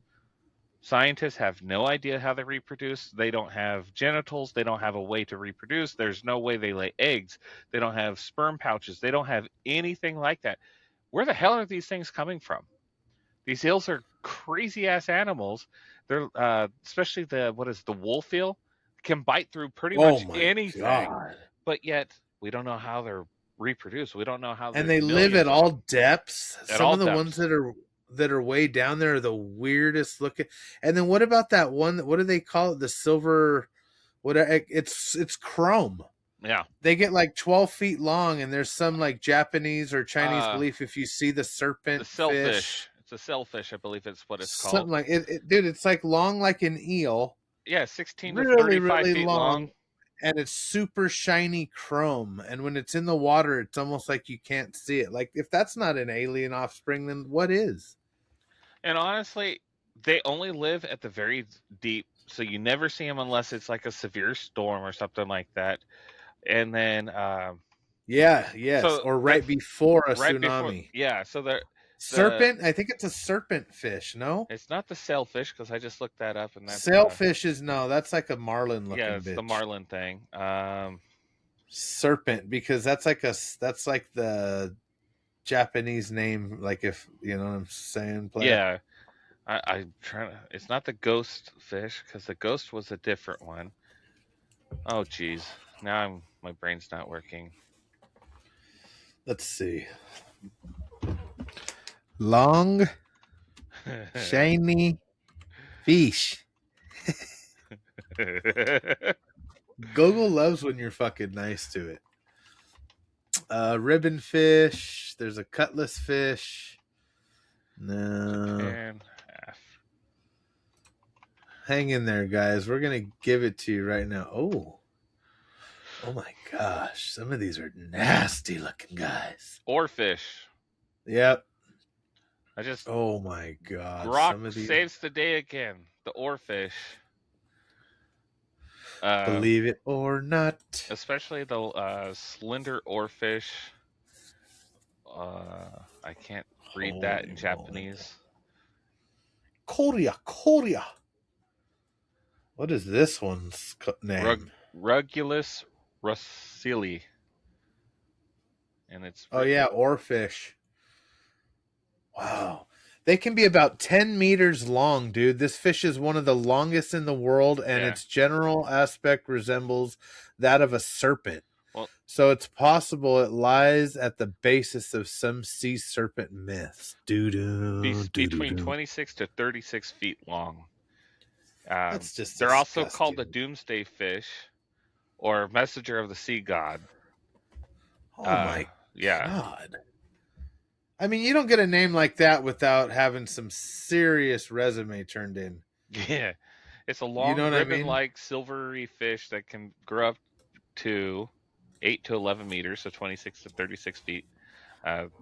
Scientists have no idea how they reproduce. They don't have genitals. They don't have a way to reproduce. There's no way they lay eggs. They don't have sperm pouches. They don't have anything like that. Where the hell are these things coming from? These eels are crazy ass animals. They're especially the what is the wolf eel can bite through pretty Oh much my anything, god. but yet we don't know how they're reproduced. We don't know how And there's they live at millions of all them depths. at Some all of the ones depths. that are way down there are the weirdest looking. And then what about that one? What do they call it? The silver. What? It's chrome. Yeah. They get like 12 feet long, and there's some like Japanese or Chinese Uh, belief if you see the the serpent sailfish. fish, It's a sailfish, I believe it's what it's something called. like it, dude. It's like long like an eel, Yeah, 16 to really 35 really feet long. long, and it's super shiny chrome. And when it's in the water, it's almost like you can't see it. Like if that's not an alien offspring, then what is? And honestly, they only live at the very deep, so you never see them unless it's like a severe storm or something like that. And then, Yeah, yes, so or that's right before a right before, tsunami. yeah. So the Serpent, I think it's a serpent fish. No, it's not the sailfish because I just looked that up, and that's sailfish is no. That's like a marlin yeah, looking it's the bitch. marlin thing. Serpent, because that's like the Japanese name, like, if you know what I'm saying, player. Yeah, I'm trying to. It's not the ghost fish because the ghost was a different one. Oh, geez. Now my brain's not working. Let's see. Long, shiny fish. Google loves when you're fucking nice to it. Ribbon fish. There's a cutlass fish. No. Japan. Hang in there, guys. We're gonna give it to you right now. Oh my gosh. Some of these are nasty looking guys. Oarfish. Yep. I just Oh my god. Grok Some of these, saves the day again. The oarfish. believe it or not. Especially the slender oarfish. I can't read that Holy in moly. Japanese. Korea. What is this one's name? Rugulus russili. And it's Oh yeah, oarfish. Wow. They can be about 10 meters long, dude. This fish is one of the longest in the world, and yeah. its general aspect resembles that of a serpent. Well, So it's possible it lies at the basis of some sea serpent myths. Doo doo doo doo between doo. 26 to 36 feet long. That's just They're also called the disgusting. doomsday fish or messenger of the sea god. Oh my Yeah. god. I mean, you don't get a name like that without having some serious resume turned in. Yeah. It's a You know long what I mean? ribbon-like silvery fish that can grow up to 8 to 11 meters, so 26 to 36 feet.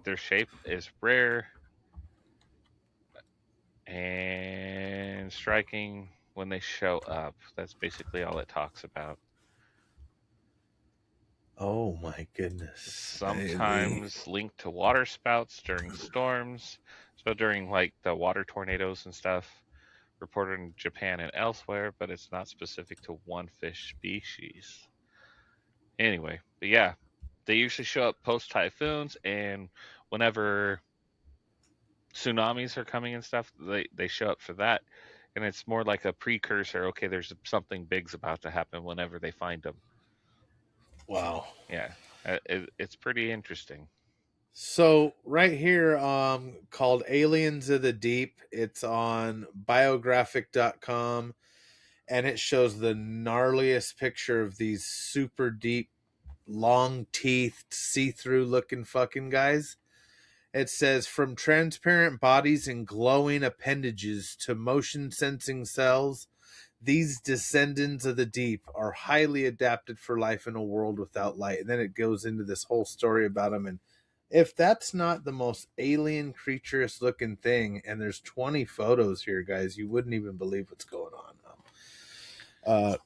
Their shape is rare and striking when they show up. That's basically all it talks about. Oh my goodness. Sometimes linked to water spouts during storms. So during like the water tornadoes and stuff reported in Japan and elsewhere, but it's not specific to one fish species. Anyway, but yeah, they usually show up post typhoons and whenever tsunamis are coming and stuff, they show up for that. And it's more like a precursor. Okay, there's something big's about to happen whenever they find them. Wow. Yeah, it's pretty interesting. So right here, called Aliens of the Deep. It's on biographic.com, and it shows the gnarliest picture of these super deep, long teethed, see-through looking fucking guys. It says from transparent bodies and glowing appendages to motion sensing cells, these descendants of the deep are highly adapted for life in a world without light. And then it goes into this whole story about them. And if that's not the most alien creaturous looking thing, and there's 20 photos here, guys, you wouldn't even believe what's going on. Uh,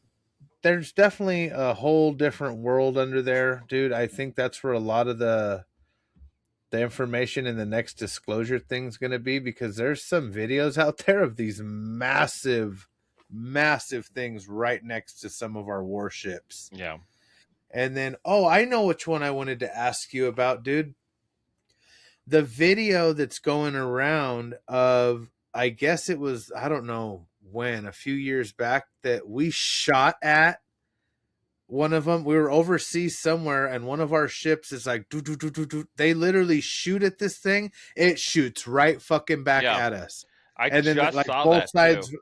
there's definitely a whole different world under there, dude. I think that's where a lot of the information in the next disclosure thing's going to be, because there's some videos out there of these massive things right next to some of our warships. Yeah. And then, oh, I know which one I wanted to ask you about, dude. The video that's going around of, I guess it was, I don't know when, a few years back, that we shot at one of them. We were overseas somewhere, and one of our ships is like, doo, doo, doo, doo, doo. They literally shoot at this thing. It shoots right fucking back Yeah. at us. I And then, just like, saw both that too. sides,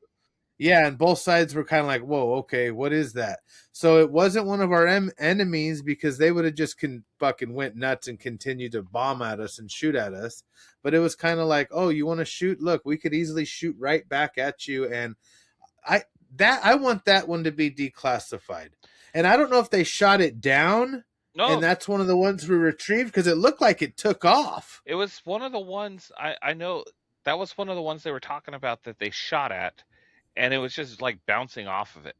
yeah, and both sides were kind of like, whoa, okay, what is that? So it wasn't one of our enemies, because they would have just fucking went nuts and continued to bomb at us and shoot at us. But it was kind of like, oh, you want to shoot? Look, we could easily shoot right back at you. And I want that one to be declassified. And I don't know if they shot it down and No, that's one of the ones we retrieved, because it looked like it took off. it was one of the ones I know that was one of the ones they were talking about that they shot at, and it was just like bouncing off of it,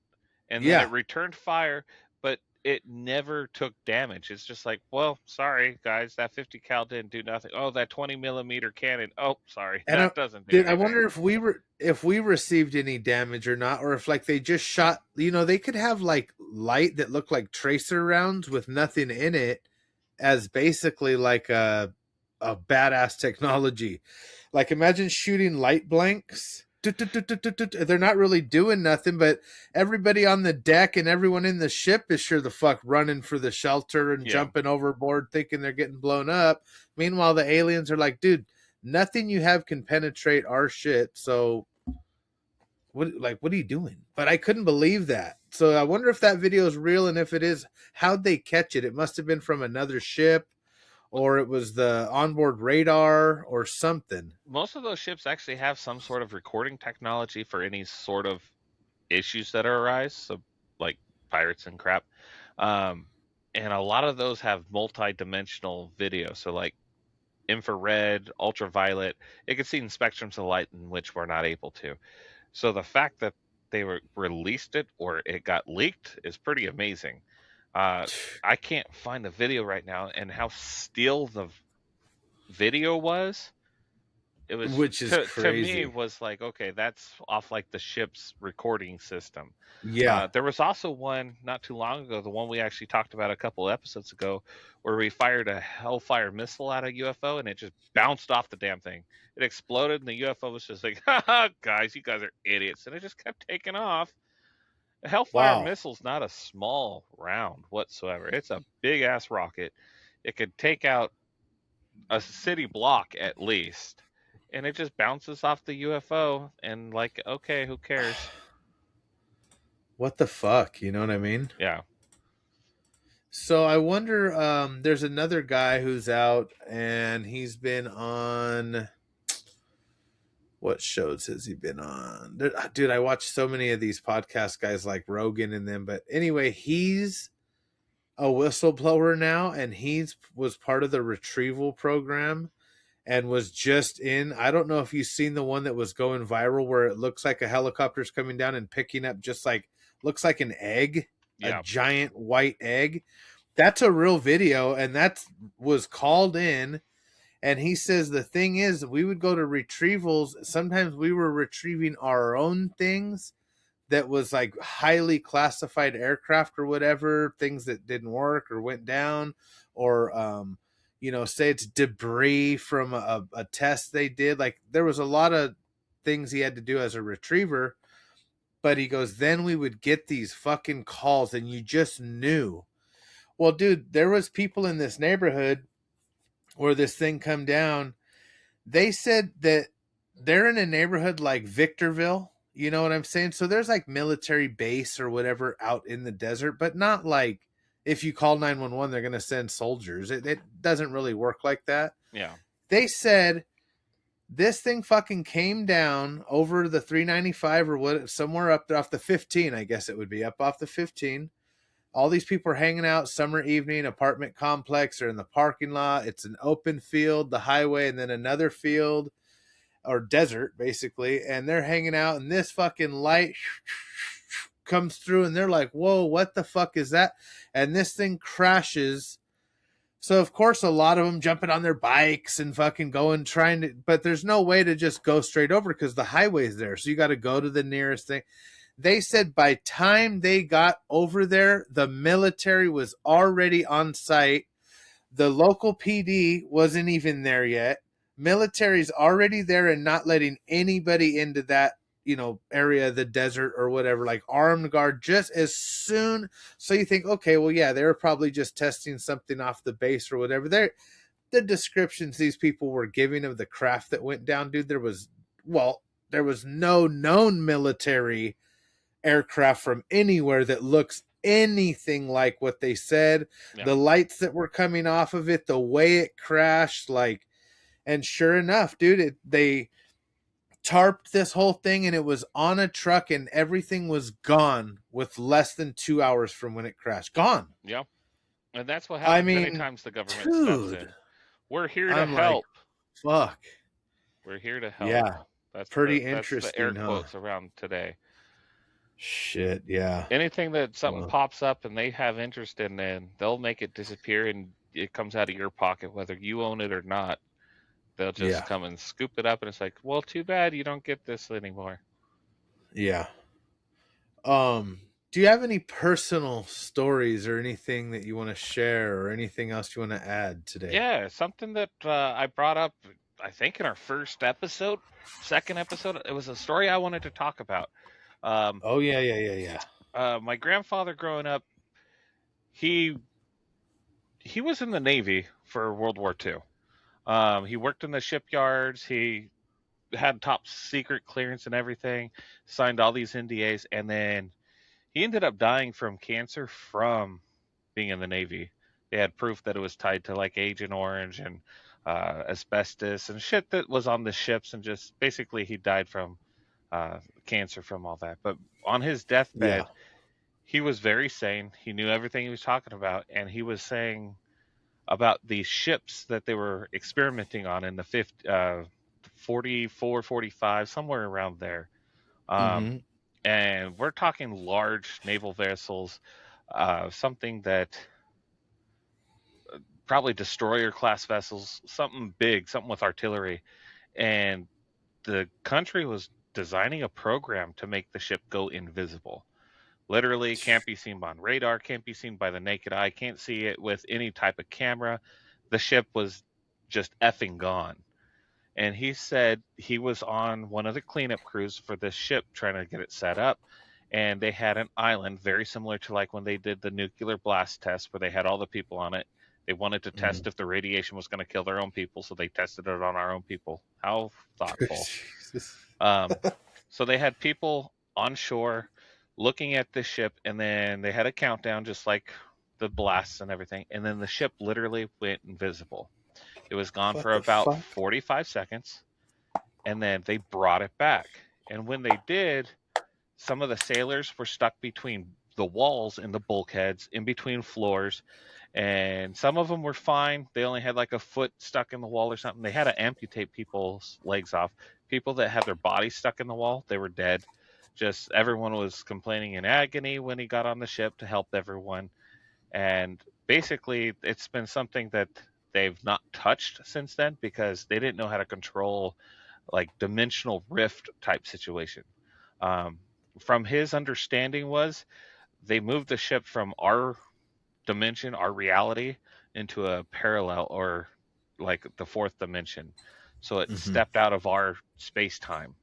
and then it Yeah. returned fire, but it never took damage. It's just like, well, sorry guys, that 50 cal didn't do nothing. Oh, that 20 millimeter cannon. Oh, sorry, And that doesn't do dude, I anything. wonder if we received any damage or not, or if like they just shot. They could have like light that looked like tracer rounds with nothing in it, as basically like a badass technology. Like imagine shooting light blanks. They're not really doing nothing, but everybody on the deck and everyone in the ship is sure the fuck running for the shelter and Yeah. jumping overboard, thinking they're getting blown up. Meanwhile, the aliens are like, dude, nothing you have can penetrate our shit. So what are you doing? But I couldn't believe that. So I wonder if that video is real, and if it is, how'd they catch it? It must have been from another ship, or it was the onboard radar or something. Most of those ships actually have some sort of recording technology for any sort of issues that arise, so like pirates and crap. Um, and a lot of those have multi-dimensional video, so like infrared, ultraviolet. It can see in spectrums of light in which we're not able to. So the fact that they released it or it got leaked is pretty amazing. Uh, I can't find the video right now, and how still the video was, it was Which is to me crazy. was like, okay, that's off like the ship's recording system. Yeah. There was also one not too long ago, the one we actually talked about a couple episodes ago, where we fired a Hellfire missile at a UFO and it just bounced off the damn thing. It exploded and the UFO was just like, haha, guys, you guys are idiots. And it just kept taking off. A Hellfire Wow. missile's not a small round whatsoever. It's a big ass rocket. It could take out a city block at least. And it just bounces off the UFO and like, okay, who cares? What the fuck? You know what I mean? Yeah. So I wonder. There's another guy who's out, and he's been on. What shows has he been on? Dude, I watch so many of these podcast guys like Rogan and them. But anyway, he's a whistleblower now, and he's was part of the retrieval program and was just in. I don't know if you've seen the one that was going viral where it looks like a helicopter's coming down and picking up just like looks like an egg, a Yeah. giant white egg. That's a real video, and that was called in. And he says the thing is, we would go to retrievals. Sometimes we were retrieving our own things that was like highly classified aircraft or whatever, things that didn't work or went down, or say it's debris from a test they did. Like there was a lot of things he had to do as a retriever. But he goes, then we would get these fucking calls, and you just knew. Well, dude, there was people in this neighborhood where this thing come down. They said that they're in a neighborhood like Victorville. You know what I'm saying? So there's like military base or whatever out in the desert, but not like if you call 911, they're going to send soldiers. It doesn't really work like that. Yeah. They said this thing fucking came down over the 395 or what, somewhere up there off the 15, I guess it would be up off the 15. All these people are hanging out summer evening, apartment complex, or in the parking lot. It's an open field, the highway, and then another field or desert basically, and they're hanging out, and this fucking light comes through, and they're like, whoa, what the fuck is that? And this thing crashes. So of course a lot of them jumping on their bikes and fucking going trying to, but there's no way to just go straight over because the highway's there, so you got to go to the nearest thing. They said by time they got over there, the military was already on site. The local PD wasn't even there yet. Military's already there and not letting anybody into that, area of the desert or whatever, like armed guard just as soon. So you think, okay, well, yeah, they were probably just testing something off the base or whatever. The descriptions these people were giving of the craft that went down, dude, there was no known military aircraft from anywhere that looks anything like what they said. Yeah. The lights that were coming off of it, the way it crashed, like, and sure enough, dude, they tarped this whole thing, and it was on a truck, and everything was gone with less than 2 hours from when it crashed. Gone. Yeah. And that's what I happens mean, anytime the government steps dude, in. We're here to I'm like, help. fuck. We're here to help. Yeah, pretty That's the air interesting, huh? quotes around today. Shit, yeah. Anything that something Well, pops up and they have interest in, then they'll make it disappear and it comes out of your pocket, whether you own it or not. They'll just yeah, come and scoop it up, and it's like, well, too bad you don't get this anymore. yeah. Do you have any personal stories or anything that you want to share or anything else you want to add today? Yeah, something that I brought up, I think, in our first episode, second episode. It was a story I wanted to talk about. Um, Oh yeah, yeah, yeah, yeah. my grandfather growing up, he he was in the Navy for World War II. He worked in the shipyards. He had top secret clearance and everything. Signed all these NDAs, and then he ended up dying from cancer from being in the Navy. They had proof that it was tied to like Agent Orange and asbestos and shit that was on the ships, and just basically he died from cancer from all that. But on his Yeah. deathbed, he was very sane. He knew everything he was talking about, and he was saying about these ships that they were experimenting on in the 44, 45, somewhere around there. Um, Mm-hmm. and we're talking large naval vessels, something that probably destroyer class vessels, something big, something with artillery. And the country was designing a program to make the ship go invisible. Literally can't be seen on radar, can't be seen by the naked eye, can't see it with any type of camera. The ship was just effing gone. And he said he was on one of the cleanup crews for this ship trying to get it set up. and they had an island very similar to like when they did the nuclear blast test where they had all the people on it. They wanted to test Mhm. if the radiation was going to kill their own people, so they tested it on our own people. How thoughtful. Jesus. Um, so they had people on shore looking at the ship, and then they had a countdown, just like the blasts and everything. And then the ship literally went invisible. It was gone What for the about fuck? 45 seconds, and then they brought it back. And when they did, some of the sailors were stuck between the walls and the bulkheads, in between floors, and some of them were fine. They only had like a foot stuck in the wall or something. They had to amputate people's legs off. People that had their bodies stuck in the wall, they were dead. Just everyone was complaining in agony when he got on the ship to help everyone. And basically, it's been something that they've not touched since then because they didn't know how to control like dimensional rift type situation. Um, from his understanding was they moved the ship from our dimension, our reality, into a parallel or like the fourth dimension. So it Hmm. stepped out of our space time.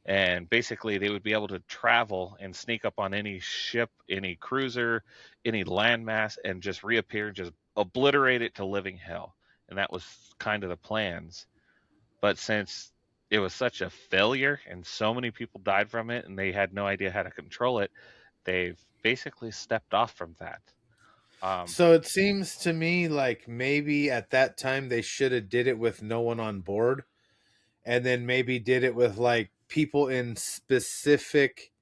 And basically, they would be able to travel and sneak up on any ship, any cruiser, any landmass, and just reappear, just obliterate it to living hell. And that was kind of the plans. But since it was such a failure and so many people died from it and they had no idea how to control it, they've basically stepped off from that. Um, So it seems to me like maybe at that time they should have did it with no one on board, and then maybe did it with like people in specific,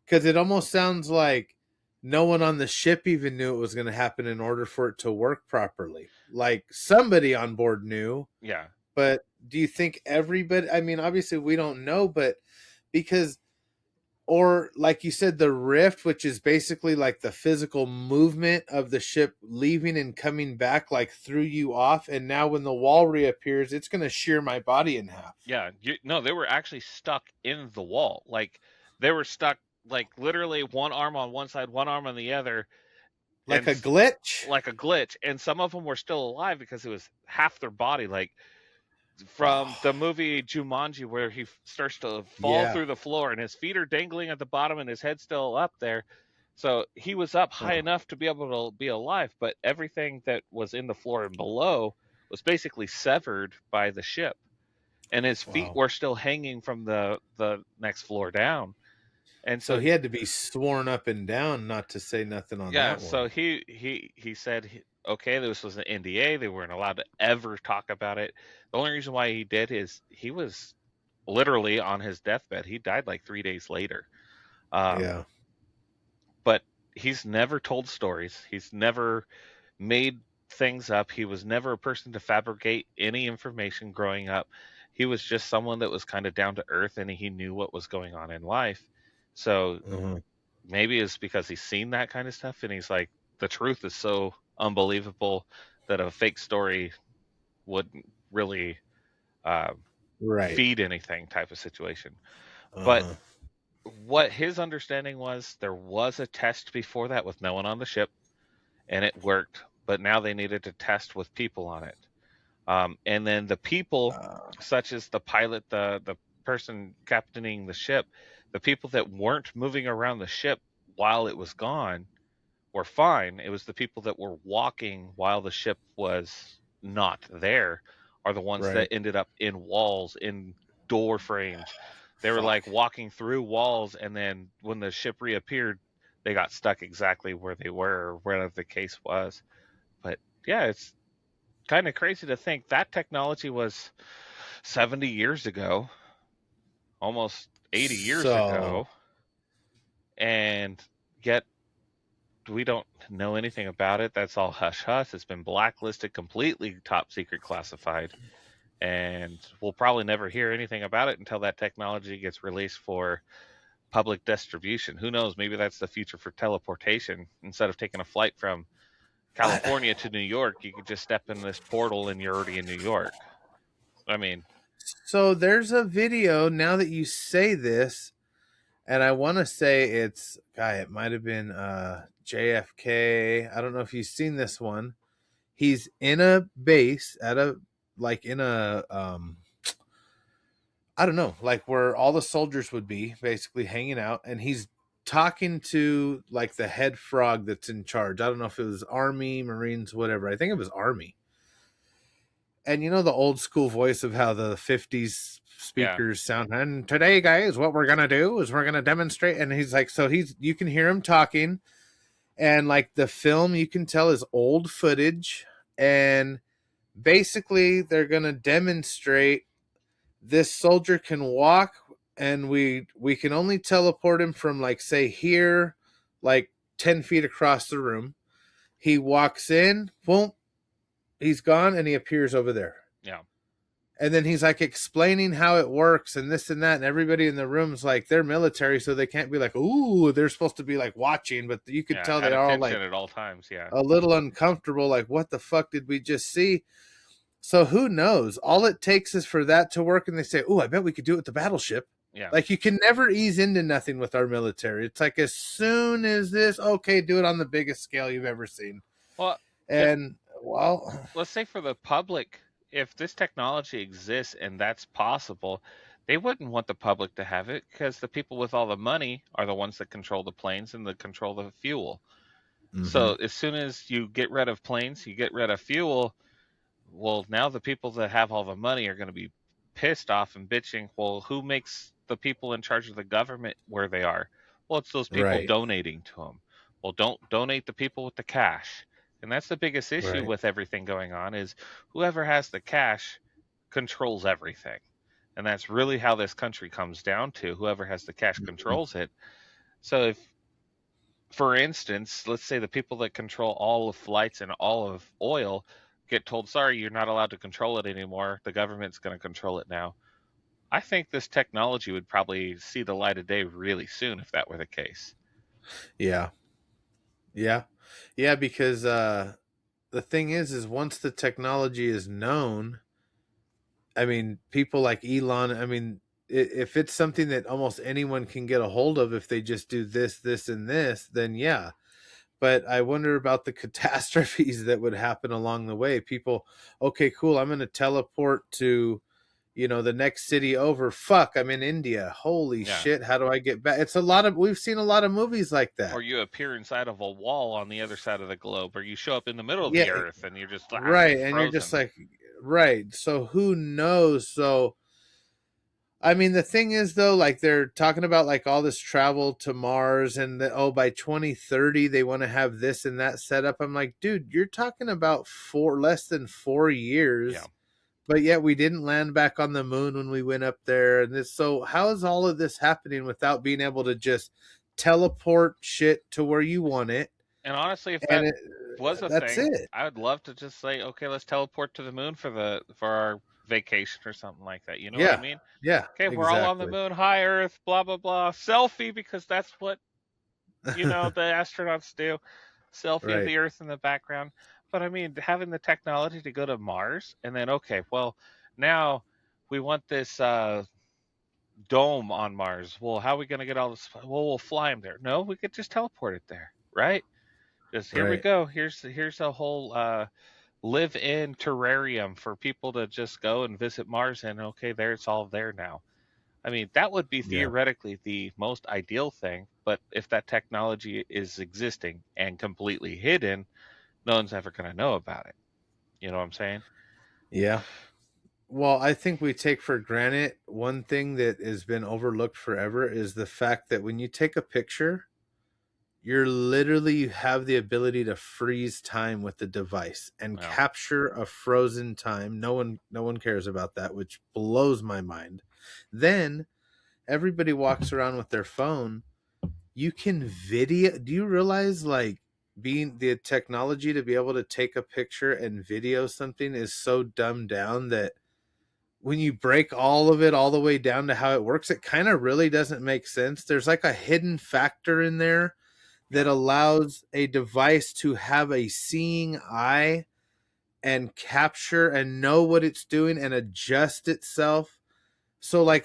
because it almost sounds like no one on the ship even knew it was going to happen in order for it to work properly. Like somebody on board knew, yeah, but do you think everybody? I mean, obviously we don't know, but because, or like you said, the rift, which is basically like the physical movement of the ship leaving and coming back, like threw you off, and now when the wall reappears, it's going to shear my body in half, yeah. No, they were actually stuck in the wall. Like they were stuck, like literally one arm on one side, one arm on the other, like and a glitch. like a glitch. And some of them were still alive because it was half their body. Like from Oh, the movie Jumanji, where he starts to fall yeah. through the floor and his feet are dangling at the bottom and his head's still up there. So he was up high Huh. enough to be able to be alive, but everything that was in the floor and below was basically severed by the ship, and his feet Wow. were still hanging from the next floor down. And So so he had to be sworn up and down not to say nothing on yeah, that so one. he said okay, this was an NDA. They weren't allowed to ever talk about it. The only reason why he did is he was literally on his deathbed. He died like 3 days later. Um, Yeah. but he's never told stories. He's never made things up. He was never a person to fabricate any information growing up. He was just someone that was kind of down to earth and he knew what was going on in life. So Uh-huh. maybe it's because he's seen that kind of stuff and he's like, the truth is so unbelievable that a fake story wouldn't really uh, Right. feed anything type of situation. But Uh-huh. what his understanding was, there was a test before that with no one on the ship and it worked, but now they needed to test with people on it. And then the people, Uh, such as the pilot, the person captaining the ship, the people that weren't moving around the ship while it was gone were fine. It was the people that were walking while the ship was not there are the ones right. that ended up in walls, in door frames. They were Fuck. like walking through walls, and then when the ship reappeared, they got stuck exactly where they were, or whatever the case was. But yeah, it's kind of crazy to think that technology was 70 years ago, almost 80 years So, ago, and yet we don't know anything about it. That's all hush hush. It's been blacklisted, completely top secret classified, and we'll probably never hear anything about it until that technology gets released for public distribution. Who knows? Maybe that's the future for teleportation. Instead of taking a flight from I, California to New York, you could just step in this portal and you're already in New York. I mean, so there's a video now that you say this, and I want to say it's guy. It might have been JFK. I don't know if you've seen this one. He's in a base at a, like in a I don't know, like where all the soldiers would be basically hanging out, and he's talking to like the head frog that's in charge. I don't know if it was Army, Marines, whatever. I think it was Army. And you know the old school voice of how the 50s Yeah. speakers sound. And today, guys, what we're gonna do is we're gonna demonstrate. And he's like, so he's you can hear him talking, and like the film you can tell is old footage, and basically they're gonna demonstrate this soldier can walk, and we can only teleport him from like say here, like 10 feet across the room. He walks in, boom, he's gone, and he appears over there. Yeah. And then he's like explaining how it works and this and that, and everybody in the room's like they're military, so they can't be like, ooh, they're supposed to be like watching, but you could Yeah. tell At they're all attention like at all times. Yeah. a little uncomfortable, like what the fuck did we just see? So who knows? All it takes is for that to work, and they say, "Oh, I bet we could do it with the battleship." Yeah. Like you can never ease into nothing with our military. It's like as soon as this, okay, do it on the biggest scale you've ever seen. Well, if And well, let's say for the public, if this technology exists and that's possible, they wouldn't want the public to have it because the people with all the money are the ones that control the planes and that control the fuel. mm-hmm, So as soon as you get rid of planes, you get rid of fuel. Well, now the people that have all the money are going to be pissed off and bitching. Well, who makes the people in charge of the government where they are? Well, it's those people right, donating to them. Well, don't donate the people with the cash. And that's the biggest issue right, with everything going on is whoever has the cash controls everything. And that's really how this country comes down to. Whoever has the cash mm-hmm, controls it. So if, for instance, let's say the people that control all of flights and all of oil get told, sorry, you're not allowed to control it anymore. The government's going to control it now. I think this technology would probably see the light of day really soon if that were the case. yeah, yeah, yeah. Because the thing is once the technology is known, I mean, people like Elon, I mean, if it's something that almost anyone can get a hold of, if they just do this, this, and this, then yeah. But I wonder about the catastrophes that would happen along the way. People, okay, cool, I'm going to teleport to, the next city over. Fuck, I'm in India. Holy Yeah. shit, how do I get back? It's a lot of, we've seen a lot of movies like Or that. you appear inside of a wall on the other side of the globe, or you show up in the middle of Yeah, the earth and you're just right. And you're just frozen. like, right. So who knows? So, I mean, the thing is, though, like they're talking about like all this travel to Mars, and oh, by 2030 they want to have this and that set up. I'm like, dude, you're talking about less than 4 years, Yeah. but yet we didn't land back on the moon when we went up there. And this, so how is all of this happening without being able to just teleport shit to where you want it? And honestly, if And that was a that's thing, it. I would love to just say, okay, let's teleport to the moon for our vacation or something like that. You know what I Yeah, mean? yeah, Okay, we're all on the exactly. moon. Hi, Earth. Blah blah blah. Selfie because that's what the astronauts do. Selfie of Right. the Earth in the background. But I mean, having the technology to go to Mars and then okay, well, now we want this dome on Mars. Well, how are we going to get all this? Well, we'll fly them there. No, we could just teleport it there, right? Just here we Right. go. Here's a whole live-in terrarium for people to just go and visit Mars, and okay, there it's all there now. I mean, that would be Yeah. theoretically the most ideal thing, but if that technology is existing and completely hidden, no one's ever going to know about it. You know what I'm saying? Yeah. Well, I think we take for granted one thing that has been overlooked forever is the fact that when you take a picture, you're literally you have the ability to freeze time with the device and Yeah. capture a frozen time. No one cares about that, which blows my mind. Then everybody walks around with their phone. You can video. Do you realize like being the technology to be able to take a picture and video something is so dumbed down that when you break all of it all the way down to how it works, it kind of really doesn't make sense. There's like a hidden factor in there Yeah. that allows a device to have a seeing eye and capture and know what it's doing and adjust itself. So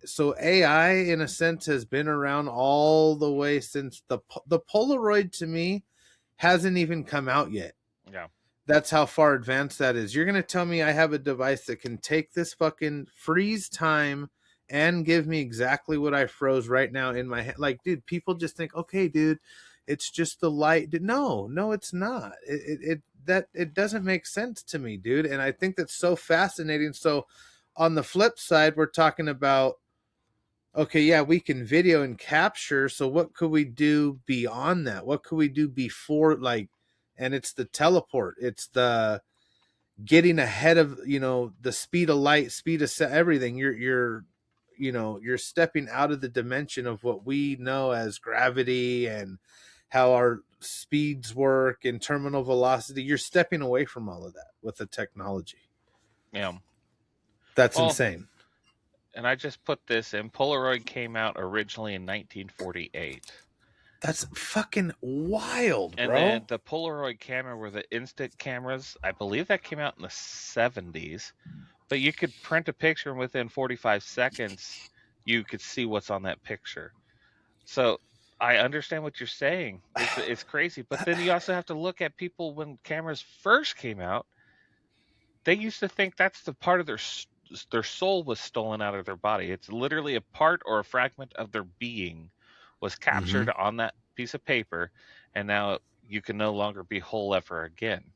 so AI in a sense has been around all the way since the Polaroid to me hasn't even come out yet. Yeah. That's how far advanced that is. You're going to tell me I have a device that can take this fucking freeze time and give me exactly what I froze right now in my head. Like, dude, people just think, okay, dude, it's just the light. No, no, it's not. It doesn't make sense to me, dude. And I think that's so fascinating. So on the flip side, we're talking about, okay, yeah, we can video and capture. So what could we do beyond that? What could we do before, like, and it's the teleport. It's the getting ahead of, the speed of light, speed of everything. You're stepping out of the dimension of what we know as gravity and how our speeds work and terminal velocity. You're stepping away from all of that with the technology. Yeah. That's Well, insane. and I just put this in. Polaroid came out originally in 1948. That's fucking wild, And then bro. the Polaroid camera were the instant cameras. I believe that came out in the 70s. But you could print a picture and within 45 seconds, you could see what's on that picture. So I understand what you're saying. It's crazy. But then you also have to look at people when cameras first came out. They used to think that's the part of their soul was stolen out of their body. It's literally a part or a fragment of their being was Hmm. captured on that piece of paper, and now you can no longer be whole ever again.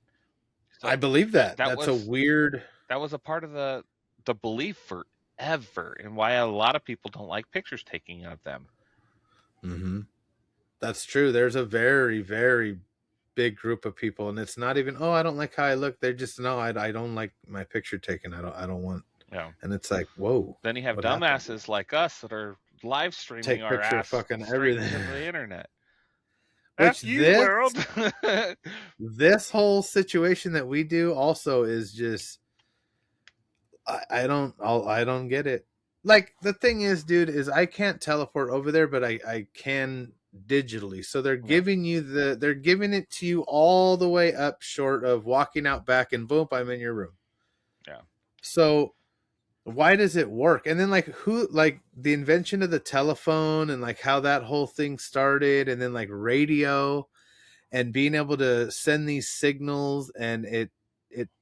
I So believe that that. that That's a was weird. that was a part of the belief forever, and why a lot of people don't like pictures taking of them. Hmm. That's true. There's a very, very big group of people, and it's not even, oh, I don't like how I look. They're just, no, I don't like my picture taken. I don't want. You know. And it's like, whoa, Then you have what happened? dumbasses like us that are live streaming Take our picture of ass fucking straight everything. to the internet. Which F you, world. this whole situation that we do also is just, I don't get it. Like, the thing is, dude, is I can't teleport over there, but I can digitally. So Yeah, they're giving it to you all the way up short of walking out back and boom, I'm in your room. yeah. So why does it work? And then, like, who, like, the invention of the telephone and like how that whole thing started, and then like radio and being able to send these signals, and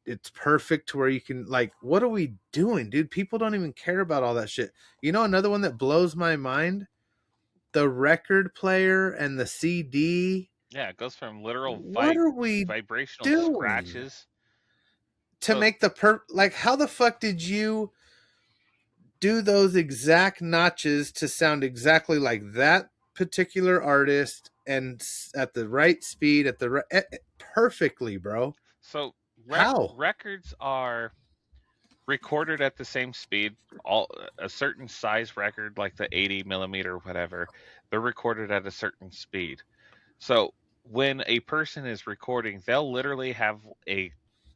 it's perfect to where you can, like, what are we doing, dude? People don't even care about all that shit. Another one that blows my mind, the record player and the CD. Yeah, it goes from literal What are we vibrational doing scratches. to So make like, how the fuck did you do those exact notches to sound exactly like that particular artist, and at the right speed, at the perfectly, bro? so How? records are recorded at the same speed. All a certain size record, like the 80 millimeter, whatever, they're recorded at a certain speed. So when a person is recording, they'll literally have a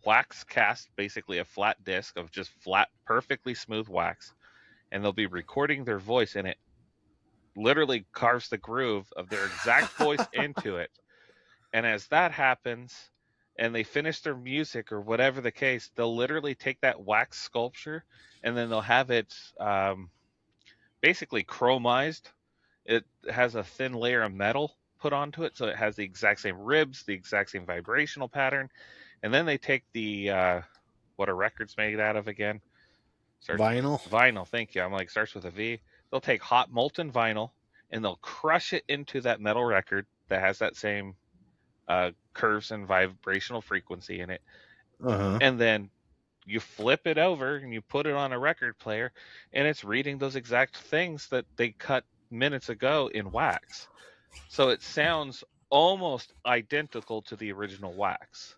wax cast, basically a flat disc of just flat, perfectly smooth wax, and they'll be recording their voice, and it literally carves the groove of their exact voice into it. And as that happens, and they finish their music or whatever the case, they'll literally take that wax sculpture and then they'll have it basically chromized. It has a thin layer of metal put onto it, so it has the exact same ribs, the exact same vibrational pattern. And then they take the what are records made out of again? Starts Vinyl. vinyl. Thank you. I'm like starts with a V. They'll take hot molten vinyl and they'll crush it into that metal record that has that same curves and vibrational frequency in it, Uh-huh. and then you flip it over and you put it on a record player, and it's reading those exact things that they cut minutes ago in wax. So it sounds almost identical to the original wax.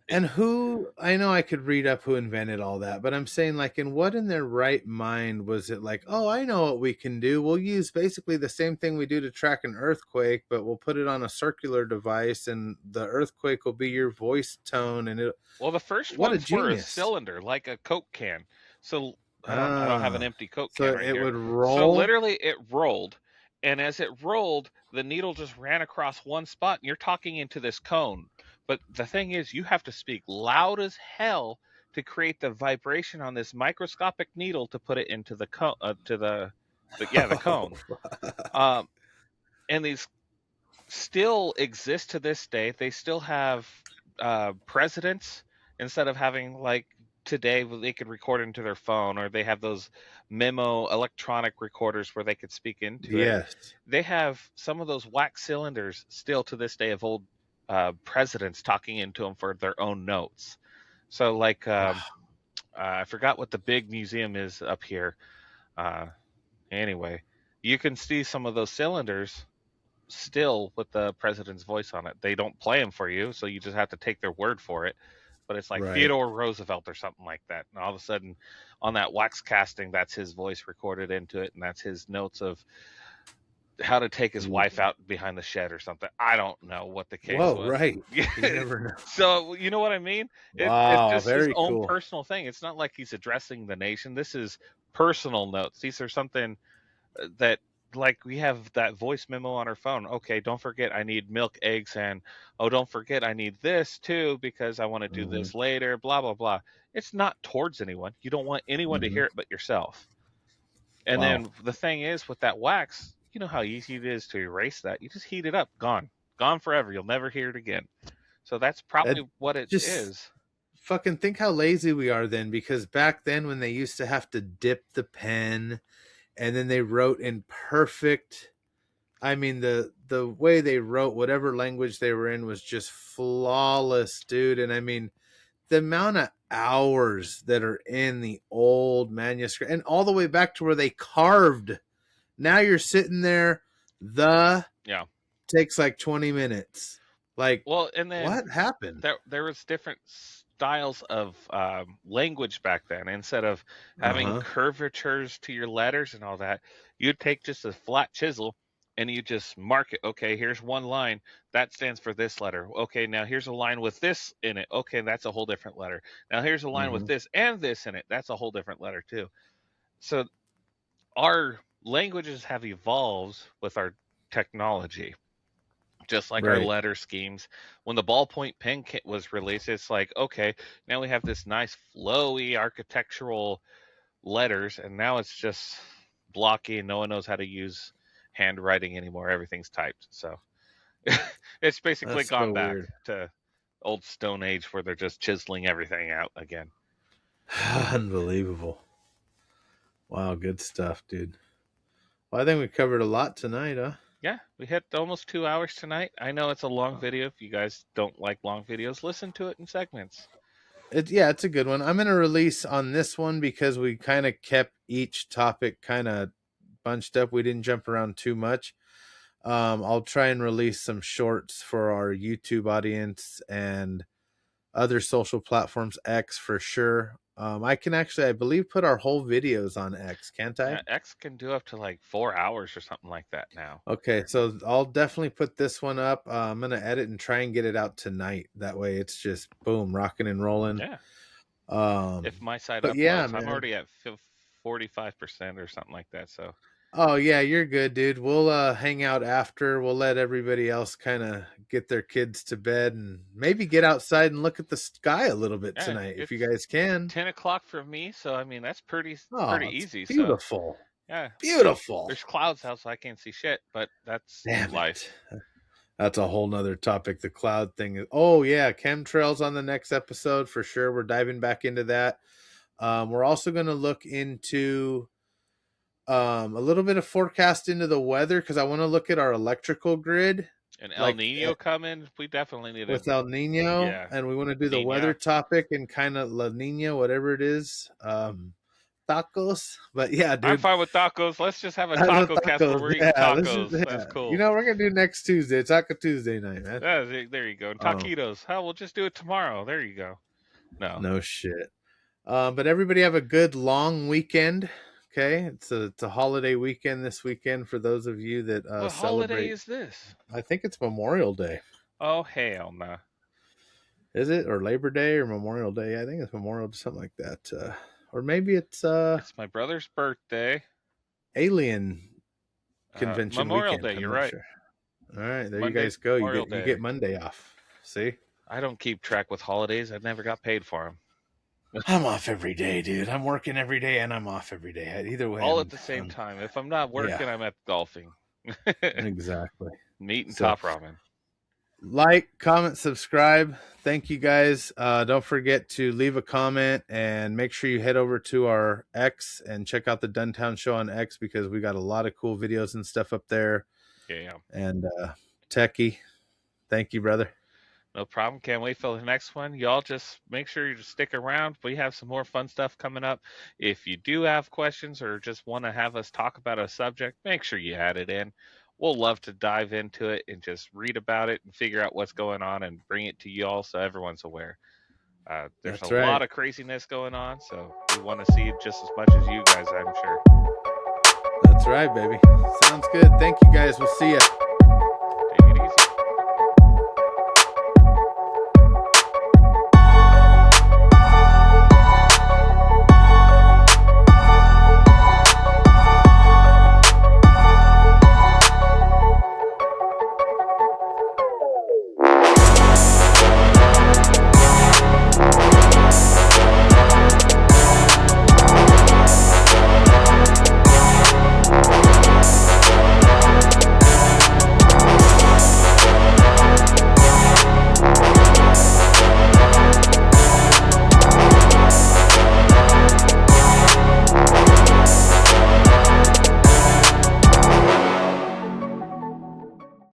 It, And who, I know I could read up who invented all that, but I'm saying, like, in what in their right mind was it like, oh, I know what we can do. We'll use basically the same thing we do to track an earthquake, but we'll put it on a circular device, and the earthquake will be your voice tone, and it, well, the first what a ones were a genius. cylinder, like a Coke can. So I don't have an Ah. empty Coke So can right it here. would So roll. literally it rolled, and as it rolled, the needle just ran across one spot, and you're talking into this cone. But the thing is, you have to speak loud as hell to create the vibration on this microscopic needle to put it into the cone, the Oh, cone. Um, and these still exist to this day. They still have presidents instead of having like today they could record into their phone, or they have those memo electronic recorders where they could speak into it. Yes. They have some of those wax cylinders still to this day of old presidents talking into them for their own notes. So, like, I forgot what the big museum is up here. Uh, anyway, you can see some of those cylinders still with the president's voice on it. They don't play them for you, so you just have to take their word for it. But it's like Right. Theodore Roosevelt or something like that. And all of a sudden, on that wax casting, that's his voice recorded into it, and that's his notes of how to take his wife out behind the shed or something. I don't know what the case Whoa, was. right. You never know. So you know what I mean? It's Wow, just his very own cool. personal thing. It's not like he's addressing the nation. This is personal notes. These are something that, like, we have that voice memo on our phone. Okay, don't forget I need milk, eggs, and oh, don't forget I need this too because I want to do Hmm. this later, blah blah blah. It's not towards anyone. You don't want anyone to Hmm. hear it but yourself. And Wow. then the thing is with that wax, you know how easy it is to erase that. You just heat it up, gone. Gone forever. You'll never hear it again. So that's That probably what it just is. fucking think how lazy we are then, because back then when they used to have to dip the pen and then they wrote in perfect, I mean the way they wrote whatever language they were in was just flawless, dude. And I mean the amount of hours that are in the old manuscript and all the way back to where they carved. Now you're sitting there, the Yeah. takes like 20 minutes. Like, Well, and then what happened? there was different styles of language back then. Instead of having Uh-huh. curvatures to your letters and all that, you'd take just a flat chisel and you just mark it. Okay, here's one line that stands for this letter. Okay, now here's a line with this in it. Okay, that's a whole different letter. Now here's a line with Hmm. this and this in it. That's a whole different letter too. So our languages have evolved with our technology, just like our Right. letter schemes. When the ballpoint pen kit was released, it's like, okay, now we have this nice flowy architectural letters, and now it's just blocky and no one knows how to use handwriting anymore. Everything's typed. So it's basically That's gone so back weird. to old Stone Age where they're just chiseling everything out again. Unbelievable. Wow, good stuff, dude. Well, I think we covered a lot tonight, huh? Yeah, we hit almost 2 hours tonight. I know it's a long video. If you guys don't like long videos, listen to it in segments. Yeah, it's a good one. I'm gonna release on this one because we kind of kept each topic kind of bunched up. We didn't jump around too much. I'll try and release some shorts for our YouTube audience and other social platforms, X for sure. I can actually, I believe, put our whole videos on X, can't I? Yeah, X can do up to like 4 hours or something like that now. Okay, so I'll definitely put this one up. I'm gonna edit and try and get it out tonight. That way, it's just boom, rocking and rolling. Yeah. If Um, my site but yeah, uploads, I'm man. already at 45% or something like that. So, Oh yeah, you're good, dude. We'll hang out after. We'll let everybody else kind of get their kids to bed and maybe get outside and look at the sky a little bit yeah, tonight if you it's guys can. 10 o'clock for me. So, I mean, that's pretty Oh, it's easy. So, beautiful. yeah, Beautiful. there's clouds out, so I can't see shit, but that's Damn life. it. That's a whole nother topic. The cloud thing. Oh yeah, chemtrails on the next episode for sure. We're diving back into that. We're also going to look into a little bit of forecast into the weather because I want to look at our electrical grid, And El like Nino coming, we definitely need to, with El Nino, yeah, and we want to do the weather Nina. topic and kind of La Nina, whatever it is. Tacos, but yeah, I'm dude, fine with tacos. Let's just have a I love taco cast where tacos. we're eating Yeah, this is tacos. That's yeah. You cool. know, we're gonna do next Tuesday, Taco Tuesday night, man. Yeah, there you go. And Oh, taquitos. Hell, we'll just do it tomorrow. There you go. No. no shit. But everybody have a good long weekend. Okay, it's a holiday weekend this weekend for those of you that What holiday celebrate. is this? I think it's Memorial Day. Oh, hell no. Is it, or Labor Day or Memorial Day? I think it's Memorial, something like that. Or maybe it's It's my brother's birthday. Alien Convention Memorial weekend. Day, I'm you're not right. sure. All right, there you Monday's guys go. You Memorial get you Day. get Monday off. See, I don't keep track with holidays. I never got paid for them. I'm off every day, dude. I'm working every day and I'm off every day. Either way, All at the same time. If I'm not yeah, working, I'm at golfing. exactly. Meat and So top ramen. Like, comment, subscribe. Thank you guys. Don't forget to leave a comment and make sure you head over to our X and check out the Duntown Show on X because we got a lot of cool videos and stuff up there. Yeah. And Techie, thank you, brother. No problem. Can't wait for the next one. Y'all just make sure you stick around. We have some more fun stuff coming up. If you do have questions or just want to have us talk about a subject, make sure you add it in. We'll love to dive into it and just read about it and figure out what's going on and bring it to y'all so everyone's aware. There's a That's lot right. of craziness going on, so we want to see it just as much as you guys, I'm sure. That's right, baby. Sounds good. Thank you, guys. We'll see you.